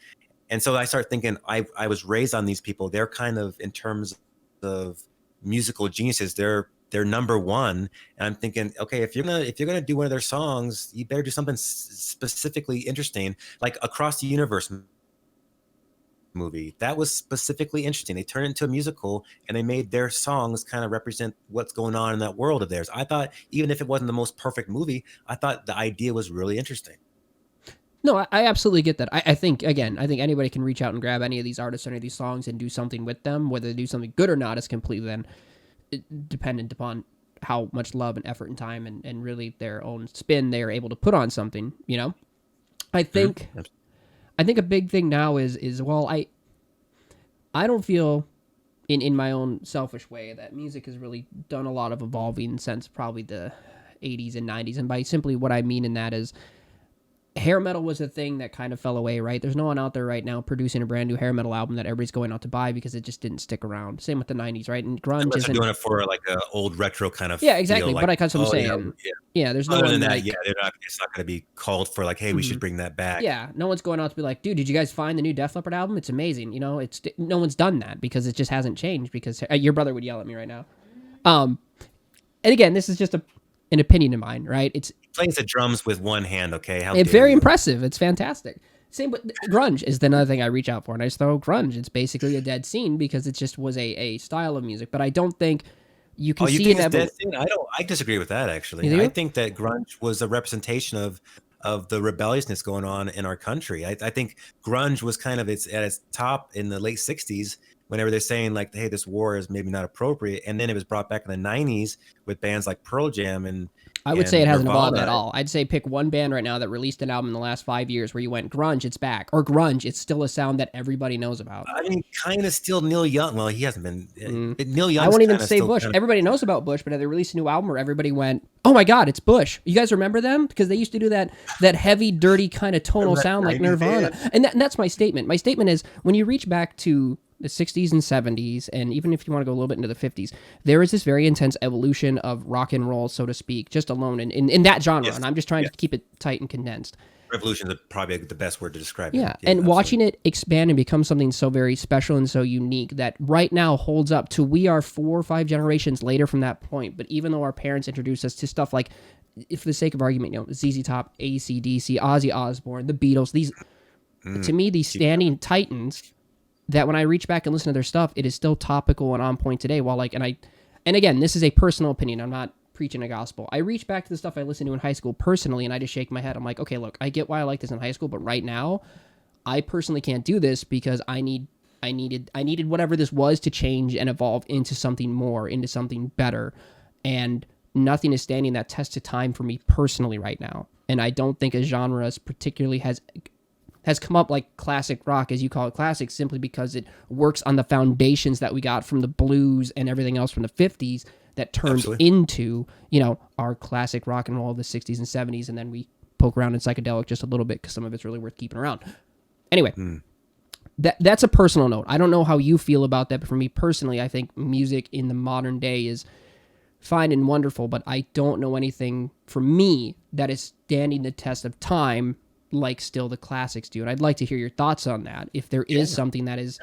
And so I start thinking, I was raised on these people. They're kind of, in terms of musical geniuses, they're number one. And I'm thinking, okay, if you're gonna do one of their songs, you better do something specifically interesting, like Across the Universe movie. That was specifically interesting. They turned it into a musical, and they made their songs kind of represent what's going on in that world of theirs. I thought, even if it wasn't the most perfect movie, I thought the idea was really interesting. No, I absolutely get that. I think anybody can reach out and grab any of these artists or any of these songs and do something with them. Whether they do something good or not is completely then dependent upon how much love and effort and time and really their own spin they are able to put on something, I think I think a big thing now is well, I don't feel in my own selfish way that music has really done a lot of evolving since probably the 80s and 90s. And by simply what I mean in that is hair metal was a thing that kind of fell away, right? There's no one out there right now producing a brand new hair metal album that everybody's going out to buy because it just didn't stick around. Same with the 90s, right? And grunge isn't doing it for like an old retro kind of exactly. feel, But that's what I'm saying. Yeah, there's no other one than that, like, it's not going to be called for like, hey, we should bring that back. Yeah, no one's going out to be like, dude, did you guys find the new Def Leppard album? It's amazing. It's no one's done that because it just hasn't changed. Because your brother would yell at me right now. And again, this is just an opinion of mine, right? It's plays the drums with one hand. Okay, it's very impressive. It's fantastic. Same, but grunge is another thing I reach out for, and I just throw grunge. It's basically a dead scene because it just was a style of music. But I don't think you can see it. I disagree with that actually. I think that grunge was a representation of the rebelliousness going on in our country. I think grunge was kind of at its top in the late 60s. Whenever they're saying like, hey, this war is maybe not appropriate. And then it was brought back in the 90s with bands like Pearl Jam and I would say it hasn't evolved at all. I'd say pick one band right now that released an album in the last 5 years where you went grunge, it's back. Or grunge, it's still a sound that everybody knows about. I mean, kind of still Neil Young. Well, he hasn't been. Neil Young. I won't even say Bush. Everybody knows about Bush, but they released a new album where everybody went, oh my God, it's Bush. You guys remember them? Because they used to do that heavy, dirty kind of tonal sound like Nirvana. And that's my statement. My statement is when you reach back to the 60s and 70s, and even if you want to go a little bit into the 50s, there is this very intense evolution of rock and roll, so to speak, just alone in that genre. Yes. And I'm just trying to keep it tight and condensed. Revolution is probably the best word to describe it. Yeah, and absolutely. Watching it expand and become something so very special and so unique that right now holds up to we are 4 or 5 generations later from that point. But even though our parents introduced us to stuff like, if for the sake of argument, ZZ Top, AC/DC, Ozzy Osbourne, the Beatles, to me, these standing titans, that when I reach back and listen to their stuff, it is still topical and on point today. And again, this is a personal opinion. I'm not preaching a gospel. I reach back to the stuff I listened to in high school personally, and I just shake my head. I'm like, okay, look, I get why I like this in high school, but right now, I personally can't do this because I needed whatever this was to change and evolve into something more, into something better, and nothing is standing that test of time for me personally right now. And I don't think a genre particularly has come up like classic rock, as you call it classic, simply because it works on the foundations that we got from the blues and everything else from the 50s that turned into, our classic rock and roll of the 60s and 70s, and then we poke around in psychedelic just a little bit because some of it's really worth keeping around. Anyway, that's a personal note. I don't know how you feel about that, but for me personally, I think music in the modern day is fine and wonderful, but I don't know anything for me that is standing the test of time like still the classics do. And I'd like to hear your thoughts on that. If there is something that is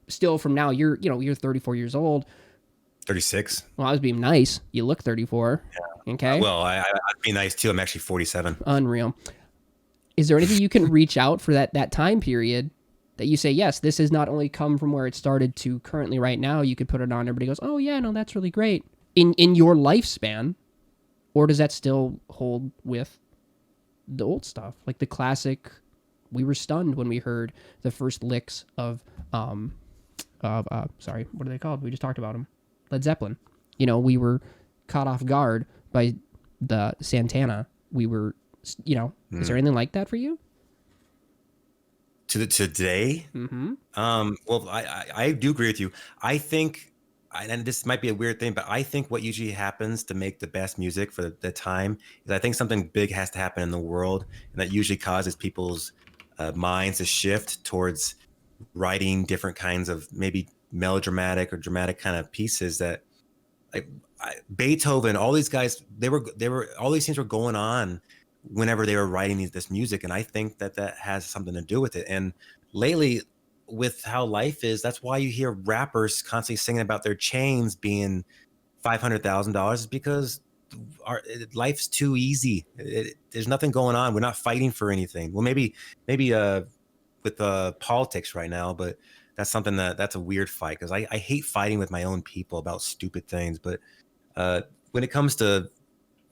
still from now, you're 34 years old. 36. Well, I was being nice. You look 34. Okay. Well, I'd be nice too. I'm actually 47. Unreal. Is there anything you can reach out for that time period that you say, yes, this has not only come from where it started to currently right now, you could put it on, everybody goes, oh yeah, no, that's really great. In your lifespan, or does that still hold with the old stuff? Like the classic, we were stunned when we heard the first licks of sorry, what are they called? We just talked about them. Led Zeppelin. You know, we were caught off guard by the Santana. We were, you know, is there anything like that for you? To today? Mm-hmm. Well, I do agree with you. I think, and this might be a weird thing, but I think what usually happens to make the best music for the time is I think something big has to happen in the world, and that usually causes people's minds to shift towards writing different kinds of maybe melodramatic or dramatic kind of pieces that like Beethoven, all these guys, they were all these things were going on whenever they were writing this music, and I think that has something to do with it. And lately, with how life is, that's why you hear rappers constantly singing about their chains being $500,000 because life's too easy. There's nothing going on. We're not fighting for anything. Well, maybe with politics right now, but that's something that's a weird fight because I hate fighting with my own people about stupid things. But when it comes to,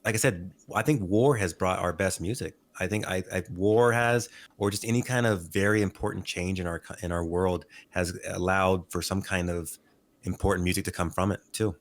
like I said, I think war has brought our best music. I think war has, or just any kind of very important change in our world has allowed for some kind of important music to come from it too.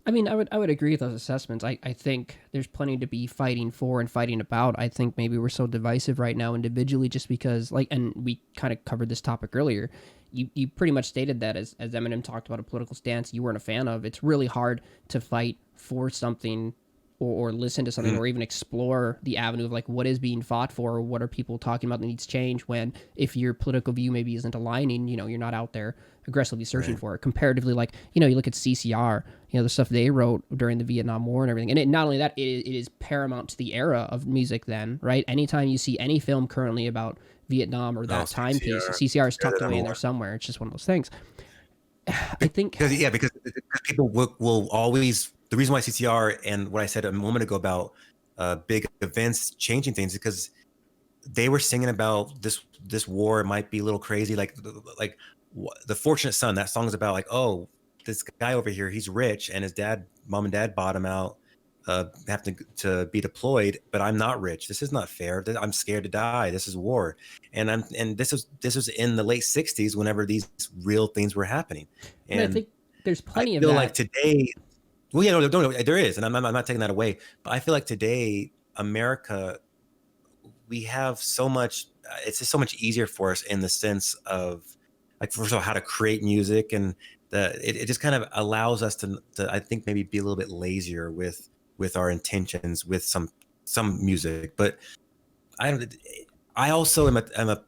I mean, I would agree with those assessments. I think there's plenty to be fighting for and fighting about. I think maybe we're so divisive right now individually just because, like, and we kind of covered this topic earlier. You pretty much stated that as Eminem talked about a political stance you weren't a fan of. It's really hard to fight for something or listen to something or even explore the avenue of like what is being fought for or what are people talking about that needs change when if your political view maybe isn't aligning, you know, you're not out there aggressively searching for it. Comparatively, like, you know, you look at CCR, you know, the stuff they wrote during the Vietnam War and everything. And not only that, it is paramount to the era of music then, right? Anytime you see any film currently about Vietnam or that timepiece, CCR is tucked away in there somewhere. It's just one of those things. I think... Because people will always... The reason why CCR and what I said a moment ago about big events changing things is because they were singing about this war. It might be a little crazy, like The Fortunate Son. That song is about like, oh, this guy over here, he's rich, and his mom and dad bought him out, having to be deployed. But I'm not rich. This is not fair. I'm scared to die. This is war, and this was in the late '60s whenever these real things were happening. And I think there's plenty of that. that. Like today. Well, yeah, no, there is, and I'm not taking that away. But I feel like today, America, we have so much. It's just so much easier for us in the sense of, like, first of all, how to create music, and it just kind of allows us to I think maybe be a little bit lazier with our intentions with some music. But I also am a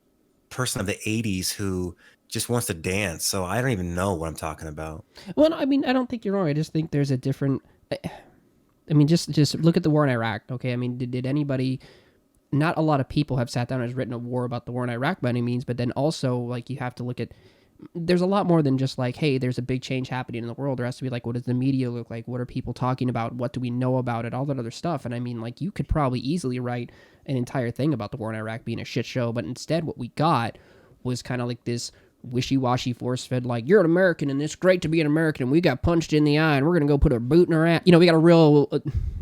person of the '80s who just wants to dance, so I don't even know what I'm talking about. Well, I mean, I don't think you're wrong. I just think there's a different... I mean, just look at the war in Iraq, okay? I mean, did anybody... Not a lot of people have sat down and has written a war about the war in Iraq by any means, but then also, like, you have to look at... There's a lot more than just like, hey, there's a big change happening in the world. There has to be like, what does the media look like? What are people talking about? What do we know about it? All that other stuff. And I mean, like, you could probably easily write an entire thing about the war in Iraq being a shit show, but instead what we got was kind of like this wishy-washy force-fed, like, you're an American and it's great to be an American and we got punched in the eye and we're gonna go put a boot in our ass. You know, we got a real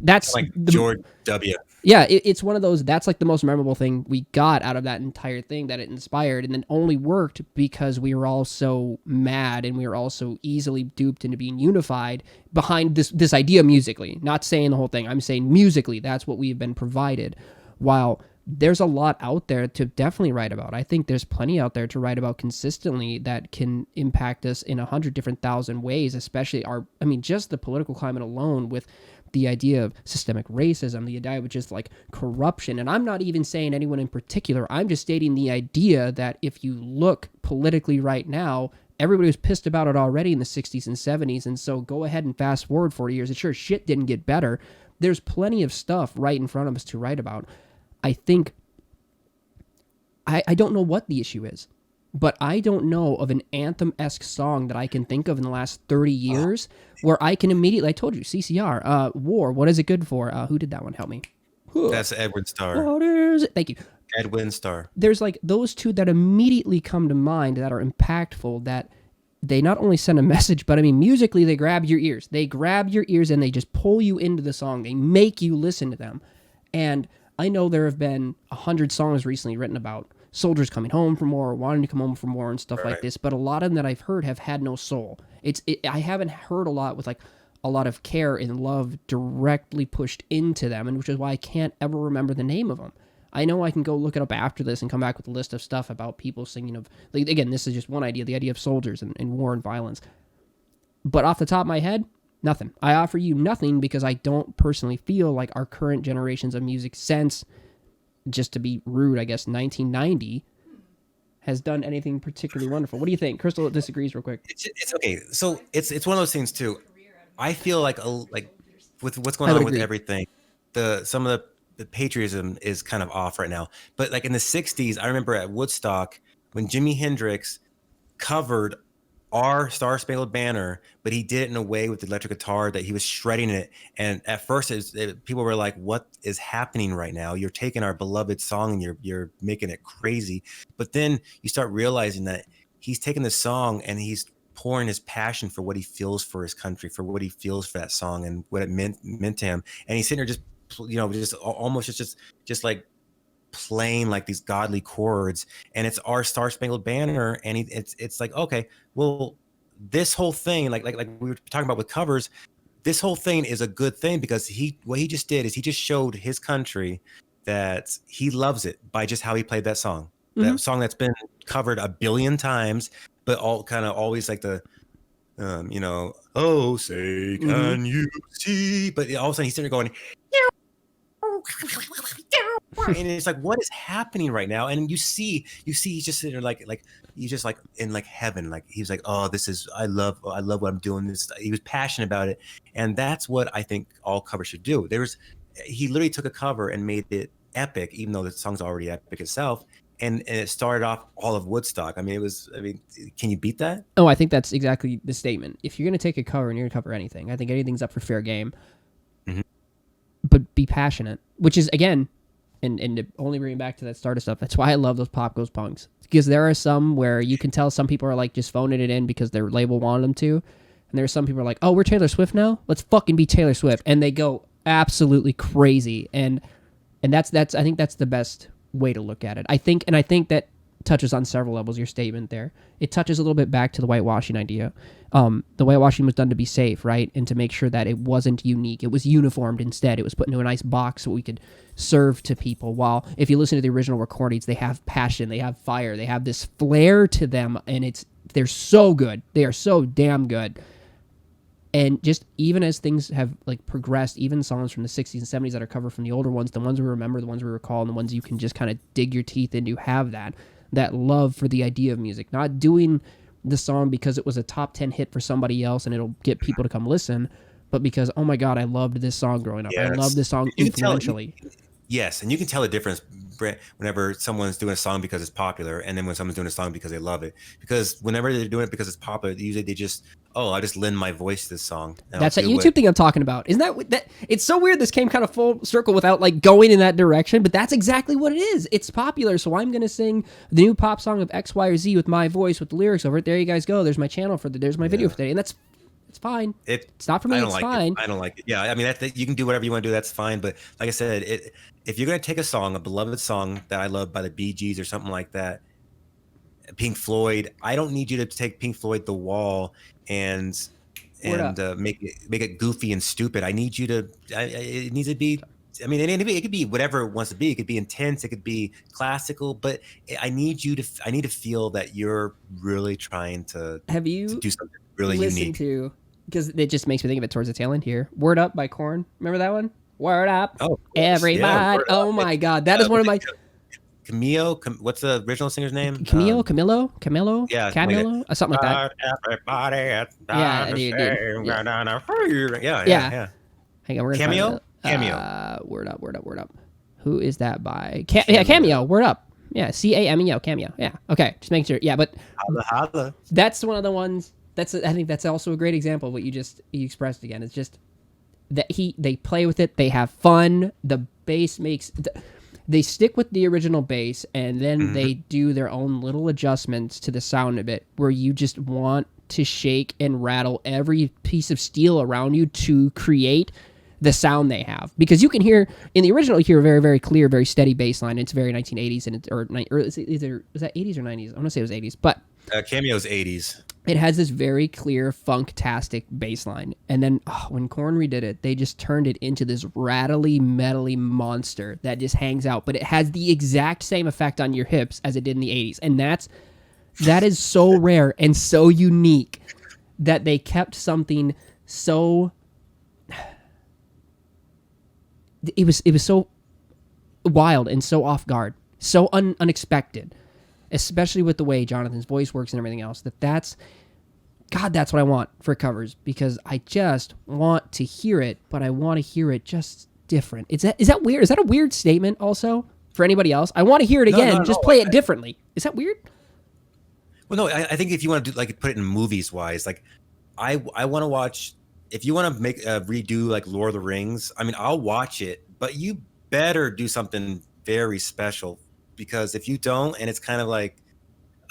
that's like George W. Yeah, it's one of those, that's like the most memorable thing we got out of that entire thing, that it inspired, and then only worked because we were all so mad and we were all so easily duped into being unified behind this idea musically. Not saying the whole thing, I'm saying musically, that's what we've been provided. While there's a lot out there to definitely write about. I think there's plenty out there to write about consistently that can impact us in 100 different thousand ways, especially just the political climate alone, with the idea of systemic racism, the idea of just like corruption. And I'm not even saying anyone in particular. I'm just stating the idea that if you look politically right now, everybody was pissed about it already in the 60s and 70s. And so go ahead and fast forward 40 years. It sure shit didn't get better. There's plenty of stuff right in front of us to write about. I think I don't know what the issue is. but I don't know of an anthem-esque song that I can think of in the last 30 years where I can immediately, I told you, CCR, War, What Is It Good For? Who did that one? Help me. That's Edwin Starr. What is it? Thank you. Edwin Starr. There's like those two that immediately come to mind that are impactful, that they not only send a message, but I mean, musically, they grab your ears. They grab your ears and they just pull you into the song. They make you listen to them. And I know there have been 100 songs recently written about soldiers coming home for more, wanting to come home for more and stuff like this, but a lot of them that I've heard have had no soul. I haven't heard a lot with like a lot of care and love directly pushed into them, and which is why I can't ever remember the name of them. I know I can go look it up after this and come back with a list of stuff about people singing of, like, again, this is just one idea, the idea of soldiers and war and violence. But off the top of my head, nothing. I offer you nothing because I don't personally feel like our current generations of music since, just to be rude, I guess, 1990 has done anything particularly wonderful. What do you think? Crystal disagrees real quick. It's okay. So it's one of those things too. I feel like with what's going on with everything, some of the patriotism is kind of off right now. But like in the 60s, I remember at Woodstock when Jimi Hendrix covered our Star Spangled Banner, but he did it in a way with the electric guitar that he was shredding it. And at first, people were like, "What is happening right now? You're taking our beloved song and you're making it crazy." But then you start realizing that he's taking the song and he's pouring his passion for what he feels for his country, for what he feels for that song and what it meant to him. And he's sitting there just almost just like playing like these godly chords, and it's our Star Spangled Banner, and it's like, okay, well, this whole thing, like we were talking about with covers, this whole thing is a good thing because what he just did is he just showed his country that he loves it by just how he played that song. Mm-hmm. That song that's been covered a billion times, but all kind of always like the oh say can you see, but all of a sudden he's sitting there going and it's like, what is happening right now? And you see he's just sitting there like he's just like in like heaven, like he's like, oh, this is I love what I'm doing. This, he was passionate about it, and that's what I think all covers should do. He literally took a cover and made it epic, even though the song's already epic itself, and it started off all of Woodstock. I mean, can you beat that? Oh, I think that's exactly the statement. If you're gonna take a cover and you're gonna cover anything, I think anything's up for fair game. Mm-hmm. But be passionate, which is, again, and only bringing back to that starter stuff, that's why I love those Pop Goes Punks. Because there are some where you can tell some people are like just phoning it in because their label wanted them to. And there's some people are like, oh, we're Taylor Swift now? Let's fucking be Taylor Swift. And they go absolutely crazy. And that's I think that's the best way to look at it. I think that touches on several levels, your statement there. It touches a little bit back to the whitewashing idea. The whitewashing was done to be safe, right? And to make sure that it wasn't unique. It was uniformed instead. It was put into a nice box so we could serve to people. While if you listen to the original recordings, they have passion, they have fire, they have this flair to them, and they're so good. They are so damn good. And just even as things have like progressed, even songs from the 60s and 70s that are covered from the older ones, the ones we remember, the ones we recall, and the ones you can just kind of dig your teeth into, have that love for the idea of music, not doing the song because it was a top 10 hit for somebody else and it'll get people to come listen, but because, oh my God, I loved this song growing up. Yes. I love this song influentially. Yes, and you can tell the difference whenever someone's doing a song because it's popular and then when someone's doing a song because they love it. Because whenever they're doing it because it's popular, usually they just, I just lend my voice to this song. That's that YouTube thing I'm talking about. Isn't that it's so weird this came kind of full circle without like going in that direction, but that's exactly what it is. It's popular, so I'm going to sing the new pop song of X, Y, or Z with my voice, with the lyrics over it. There you guys go. There's my channel there's my video for today. And it's fine. It's not for me. It's fine. I don't like it. Yeah, I mean, you can do whatever you want to do. That's fine. But like I said, if you're going to take a song, a beloved song that I love by the Bee Gees or something like that, Pink Floyd, I don't need you to take Pink Floyd The Wall and make it goofy and stupid. I need you to. It needs to be. I mean, it could be whatever it wants to be. It could be intense. It could be classical. But I need to feel that you're really trying to. Have you to do something really unique? To, because it just makes me think of it towards the tail end here. Word Up by Korn. Remember that one? Word Up. Oh, everybody. Yeah, Word Up. My God, that is one of my. Camilo, what's the original singer's name? Camilo, yeah, Camilo, something like that. Everybody at yeah. Hang on, we're gonna Cameo. Word Up. Who is that by? Cameo. Word Up. Yeah, CAMEO, cameo. Yeah. Okay, just making sure. Yeah, but Holla, holla. that's one of the ones. I think that's also a great example of what you expressed again. It's just that they play with it. They have fun. The bass they stick with the original bass, and then they do their own little adjustments to the sound of it, where you just want to shake and rattle every piece of steel around you to create the sound they have. Because you can hear in the original, you hear a very, very clear, very steady bass line. It's very 1980s, and is that 80s or 90s? I want to say it was 80s, but Cameo's 80s. it has this very clear, funktastic bass line. And then when Korn redid it, they just turned it into this rattly, metally monster that just hangs out. But it has the exact same effect on your hips as it did in the 80s. And that is so rare and so unique that they kept something so... It was so wild and so off guard, so unexpected, especially with the way Jonathan's voice works and everything else. That's what I want for covers, because I just want to hear it, but I want to hear it just different. Is that weird? Is that a weird statement also for anybody else? I want to hear it again, just play it differently. Is that weird? Well, no, I think if you want to put it in movies wise, like I want to watch. If you want to make redo like Lord of the Rings, I mean, I'll watch it, but you better do something very special, because if you don't, and it's kind of like,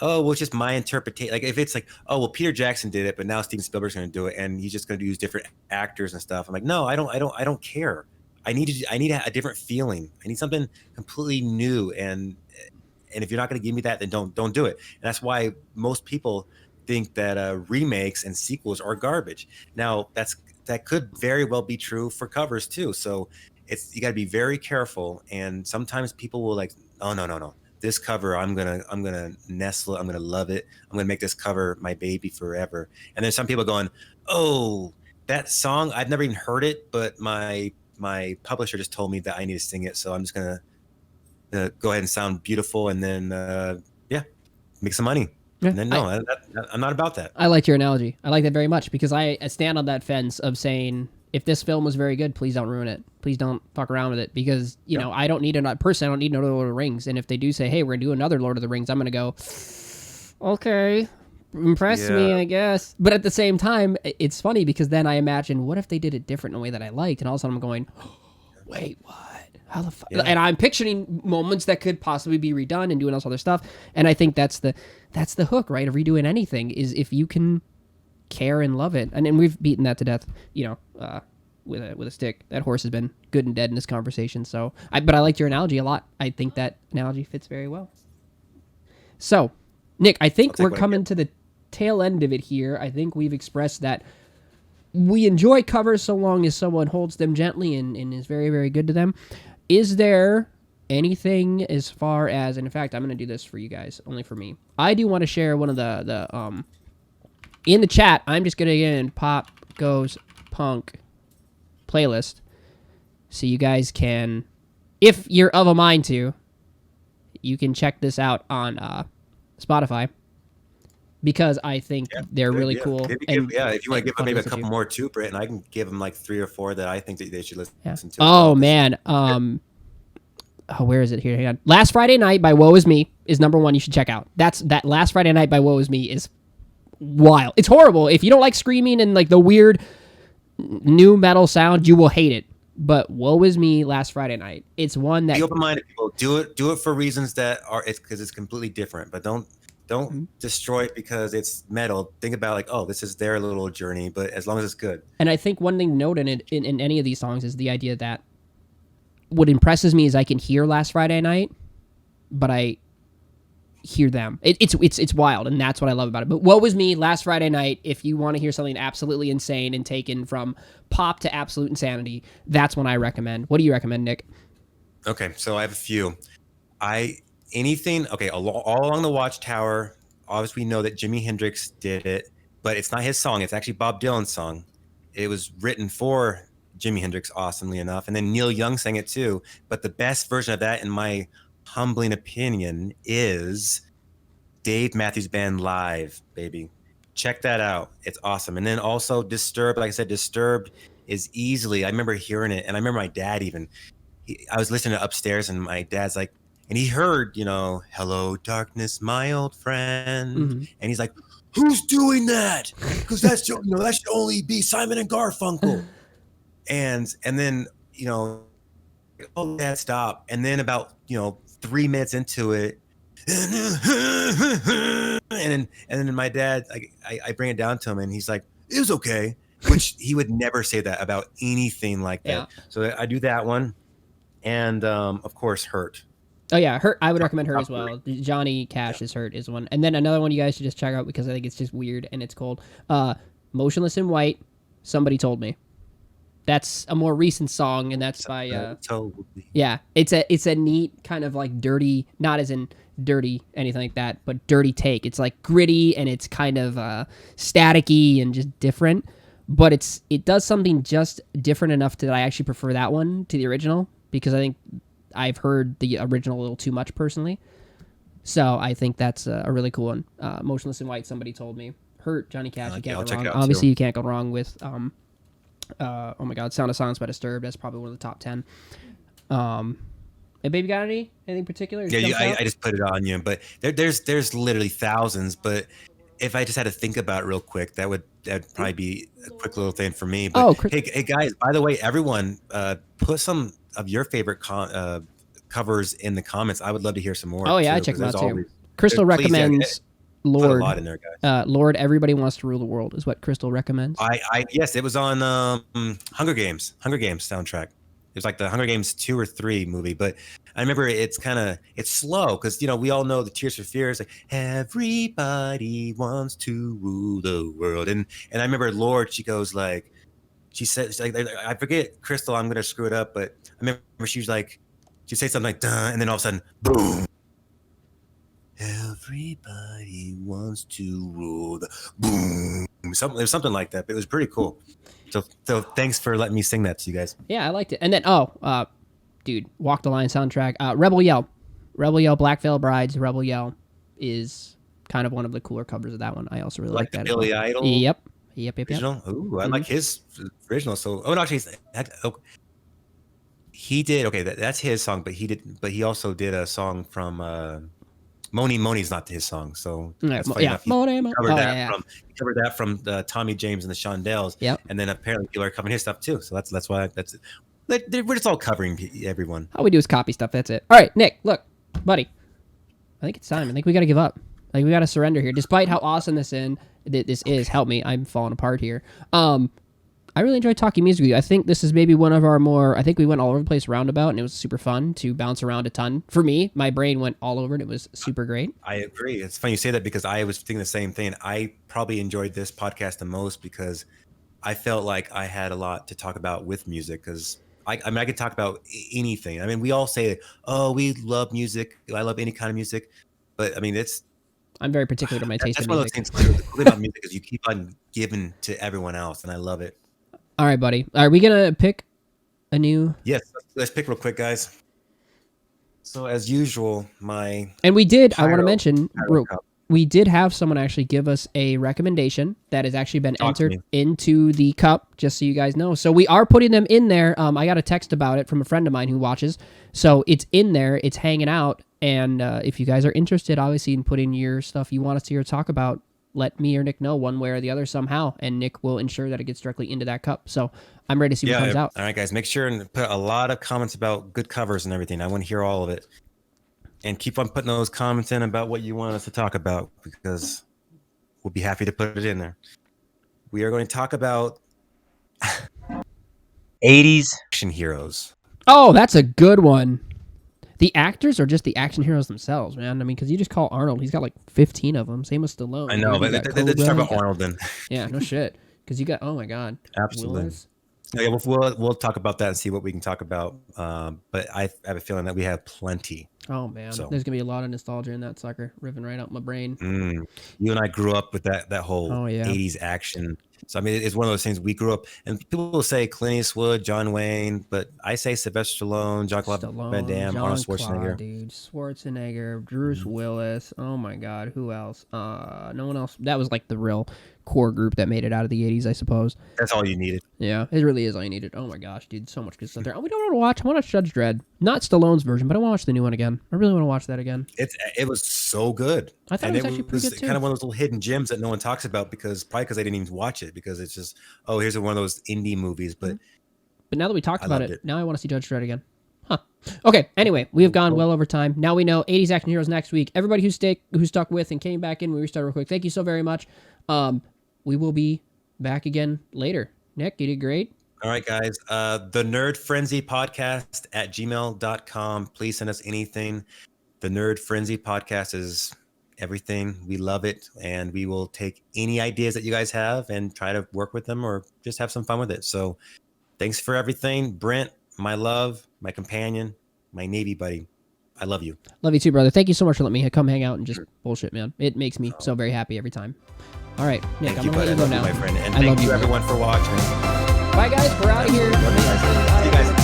oh, well, it's just my interpretation. Like if it's like, oh, well, Peter Jackson did it, but now Steven Spielberg's going to do it, and he's just going to use different actors and stuff. I'm like, no, I don't care. I need a different feeling. I need something completely new, and if you're not going to give me that, then don't do it. And that's why most people think that remakes and sequels are garbage. Now that could very well be true for covers too. So you got to be very careful. And sometimes people will like, oh no, this cover I'm gonna nestle. I'm gonna love it. I'm gonna make this cover my baby forever. And then some people going, oh, that song I've never even heard it, but my publisher just told me that I need to sing it, so I'm just gonna go ahead and sound beautiful, and then make some money. Yeah, and then I'm not about that. I like your analogy. I like that very much, because I stand on that fence of saying, if this film was very good, please don't ruin it. Please don't fuck around with it, because you know I don't need another Lord of the Rings. And if they do say, hey, we're gonna do another Lord of the Rings, I'm gonna go, okay, impress me, I guess. But at the same time, it's funny, because then I imagine, what if they did it different in a way that I liked, and all of a sudden I'm going, wait, what? How the fuck? Yeah. And I'm picturing moments that could possibly be redone and doing all this other stuff. And I think that's the hook, right, of redoing anything, is if you can care and love it. And we've beaten that to death, with a stick. That horse has been good and dead in this conversation. So, but I liked your analogy a lot. I think that analogy fits very well. So, Nick, I think we're coming to the tail end of it here. I think we've expressed that we enjoy covers so long as someone holds them gently and is very, very good to them. Is there anything as far as, and in fact, I'm going to do this for you guys, only for me. I do want to share one of the in the chat, I'm just going to get in Pop Goes Punk playlist, so you guys can, if you're of a mind to, you can check this out on Spotify, because I think they're really cool. If you want to give them maybe a couple more too, Britt, and I can give them like 3 or 4 that I think that they should listen to. Oh, man. Where is it here? Hang on. Last Friday Night by Woe Is Me is number 1 you should check out. That Last Friday Night by Woe Is Me is wild. It's horrible. If you don't like screaming and like the weird new metal sound, you will hate it. But Woe Is Me, Last Friday Night. It's one that... Be open-minded, people. Do it for reasons that are... It's because it's completely different, but don't destroy it because it's metal. Think about like, oh, this is their little journey, but as long as it's good. And I think one thing to note in any of these songs is the idea that what impresses me is I can hear Last Friday Night, but I hear them. It's wild, and that's what I love about it. But Woe Is Me, Last Friday Night, if you want to hear something absolutely insane and taken from pop to absolute insanity, that's one I recommend. What do you recommend, Nick? Okay, so I have a few. All along the Watchtower, obviously we know that Jimi Hendrix did it, but it's not his song. It's actually Bob Dylan's song. It was written for Jimi Hendrix, awesomely enough, and then Neil Young sang it too. But the best version of that, in my humbling opinion, is Dave Matthews Band live, baby. Check that out. It's awesome. And then also Disturbed, like I said, Disturbed is easily, I remember hearing it, and I remember my dad even, I was listening to upstairs, and my dad's like, and he heard, "Hello, darkness, my old friend," Mm-hmm. and he's like, "Who's doing that? Because that should only be Simon and Garfunkel." And then oh, Dad, stop. And then about 3 minutes into it, and then my dad, I bring it down to him, and he's like, "It was okay," which he would never say that about anything like that. Yeah. So I do that one, and of course, Hurt. Oh yeah, Hurt. I would recommend Hurt as well. Johnny Cash's Hurt is one, and then another one you guys should just check out because I think it's just weird and it's cold. Motionless in White. Somebody told me. That's a more recent song, and that's by yeah. It's a neat kind of like dirty, not as in dirty anything like that, but dirty take. It's like gritty and it's kind of staticky and just different, but it does something just different enough that I actually prefer that one to the original because I think I've heard the original a little too much personally. So I think that's a really cool one. Motionless in White. Somebody told me. Hurt, Johnny Cash. You can't go wrong. Obviously, you can't go wrong with oh my God, Sound of Silence by Disturbed. That's probably one of the top 10. Hey, baby, got anything particular? Yeah, I just put it on you, but there's literally thousands. But if I just had to think about it real quick, that'd probably be a quick little thing for me. But hey guys, by the way, everyone, put some of your favorite covers in the comments. I would love to hear some more. Oh yeah, I check them out too. Crystal recommends Lord. Put a lot in there, guys. Lord, Everybody Wants to Rule the World is what Crystal recommends. Yes, it was on Hunger Games soundtrack. It was like the Hunger Games 2 or 3 movie, but I remember it's slow because we all know the Tears for Fears, like everybody wants to rule the world, and I remember Lord, she goes like, she said, like, I forget, Crystal, I'm gonna screw it up, but I remember she was like, she'd say something like, duh, and then all of a sudden, boom. Everybody wants to rule the boom. There's something like that, but it was pretty cool. So thanks for letting me sing that to you guys. Yeah, I liked it. And then dude, Walk the Line soundtrack. Rebel Yell, Black Veil Brides. Rebel Yell is kind of one of the cooler covers of that one. I also really like that. Billy Idol. Yep. Original. Ooh, I like his original. So no, actually, he did. Okay, that's his song, but he also did a song from. Moni's not his song, so that's funny enough. He covered that from Tommy James and the Shondells. Yep. And then apparently people are covering his stuff too. So that's why we're just all covering everyone. All we do is copy stuff. That's it. All right, Nick, look, buddy. I think it's time. I think we got to give up. Like we got to surrender here. Despite how awesome this is, help me. I'm falling apart here. I really enjoyed talking music with you. I think this is maybe one of our more, I think we went all over the place roundabout, and it was super fun to bounce around a ton. For me, my brain went all over, and it was super great. I agree. It's funny you say that because I was thinking the same thing. I probably enjoyed this podcast the most because I felt like I had a lot to talk about with music because I could talk about anything. I mean, we all say, oh, we love music. I love any kind of music. But, I mean, I'm very particular to my taste in music. That's one of those things. The cool thing about music is you keep on giving to everyone else, and I love it. All right, buddy. Are we going to pick a new? Yes, let's pick real quick, guys. So as usual, I want to mention, we did have someone actually give us a recommendation that has actually been entered into the cup, just so you guys know. So we are putting them in there. I got a text about it from a friend of mine who watches. So it's in there. It's hanging out. And if you guys are interested, obviously, in putting your stuff you want us to hear talk about, let me or Nick know one way or the other somehow, and Nick will ensure that it gets directly into that cup. So I'm ready to see what comes out. All right, guys, make sure and put a lot of comments about good covers and everything. I want to hear all of it. And keep on putting those comments in about what you want us to talk about because we'll be happy to put it in there. We are going to talk about 80s action heroes. Oh, that's a good one. The actors or just the action heroes themselves, man? I mean, because you just call Arnold. He's got like 15 of them. Same with Stallone. I know, but let's talk about Arnold then. Yeah, no shit. Because you got, oh my God. Absolutely. Willis. Yeah, we'll talk about that and see what we can talk about. But I have a feeling that we have plenty. Oh, man. So. There's going to be a lot of nostalgia in that sucker ripping right out my brain. You and I grew up with that whole 80s action. So I mean, it's one of those things we grew up, and people will say Clint Eastwood, John Wayne, but I say Sylvester Stallone, Jean-Claude Van Damme, Arnold Schwarzenegger. Dude, Schwarzenegger, Bruce Willis. Oh my God, who else? No one else. That was like the real core group that made it out of the 80s, I suppose. That's all you needed. Yeah, it really is all you needed. Oh my gosh, dude, so much good stuff there. Oh, we don't want to watch. I want to watch Judge Dredd. Not Stallone's version, but I want to watch the new one again. I really want to watch that again. It was so good. I thought it was actually pretty good too. Kind of one of those little hidden gems that no one talks about because I didn't even watch it because it's just, oh, here's one of those indie movies. But now that we talked about it, now I want to see Judge Dredd again. Huh. Okay. Anyway, we have gone well over time. Now we know 80s action heroes next week. Everybody who stuck with and came back in, we restarted real quick. Thank you so very much. We will be back again later. Nick, you did great. All right, guys. The Nerd Frenzy Podcast at gmail.com. Please send us anything. The Nerd Frenzy Podcast is everything. We love it. And we will take any ideas that you guys have and try to work with them or just have some fun with it. So thanks for everything. Brent, my love, my companion, my Navy buddy. I love you. Love you too, brother. Thank you so much for letting me come hang out and just bullshit, man. It makes me so very happy every time. All right, Nick, I'm going to let you go now. My friend. And thank you, everyone, for watching. Bye, guys. We're out of here. See you guys.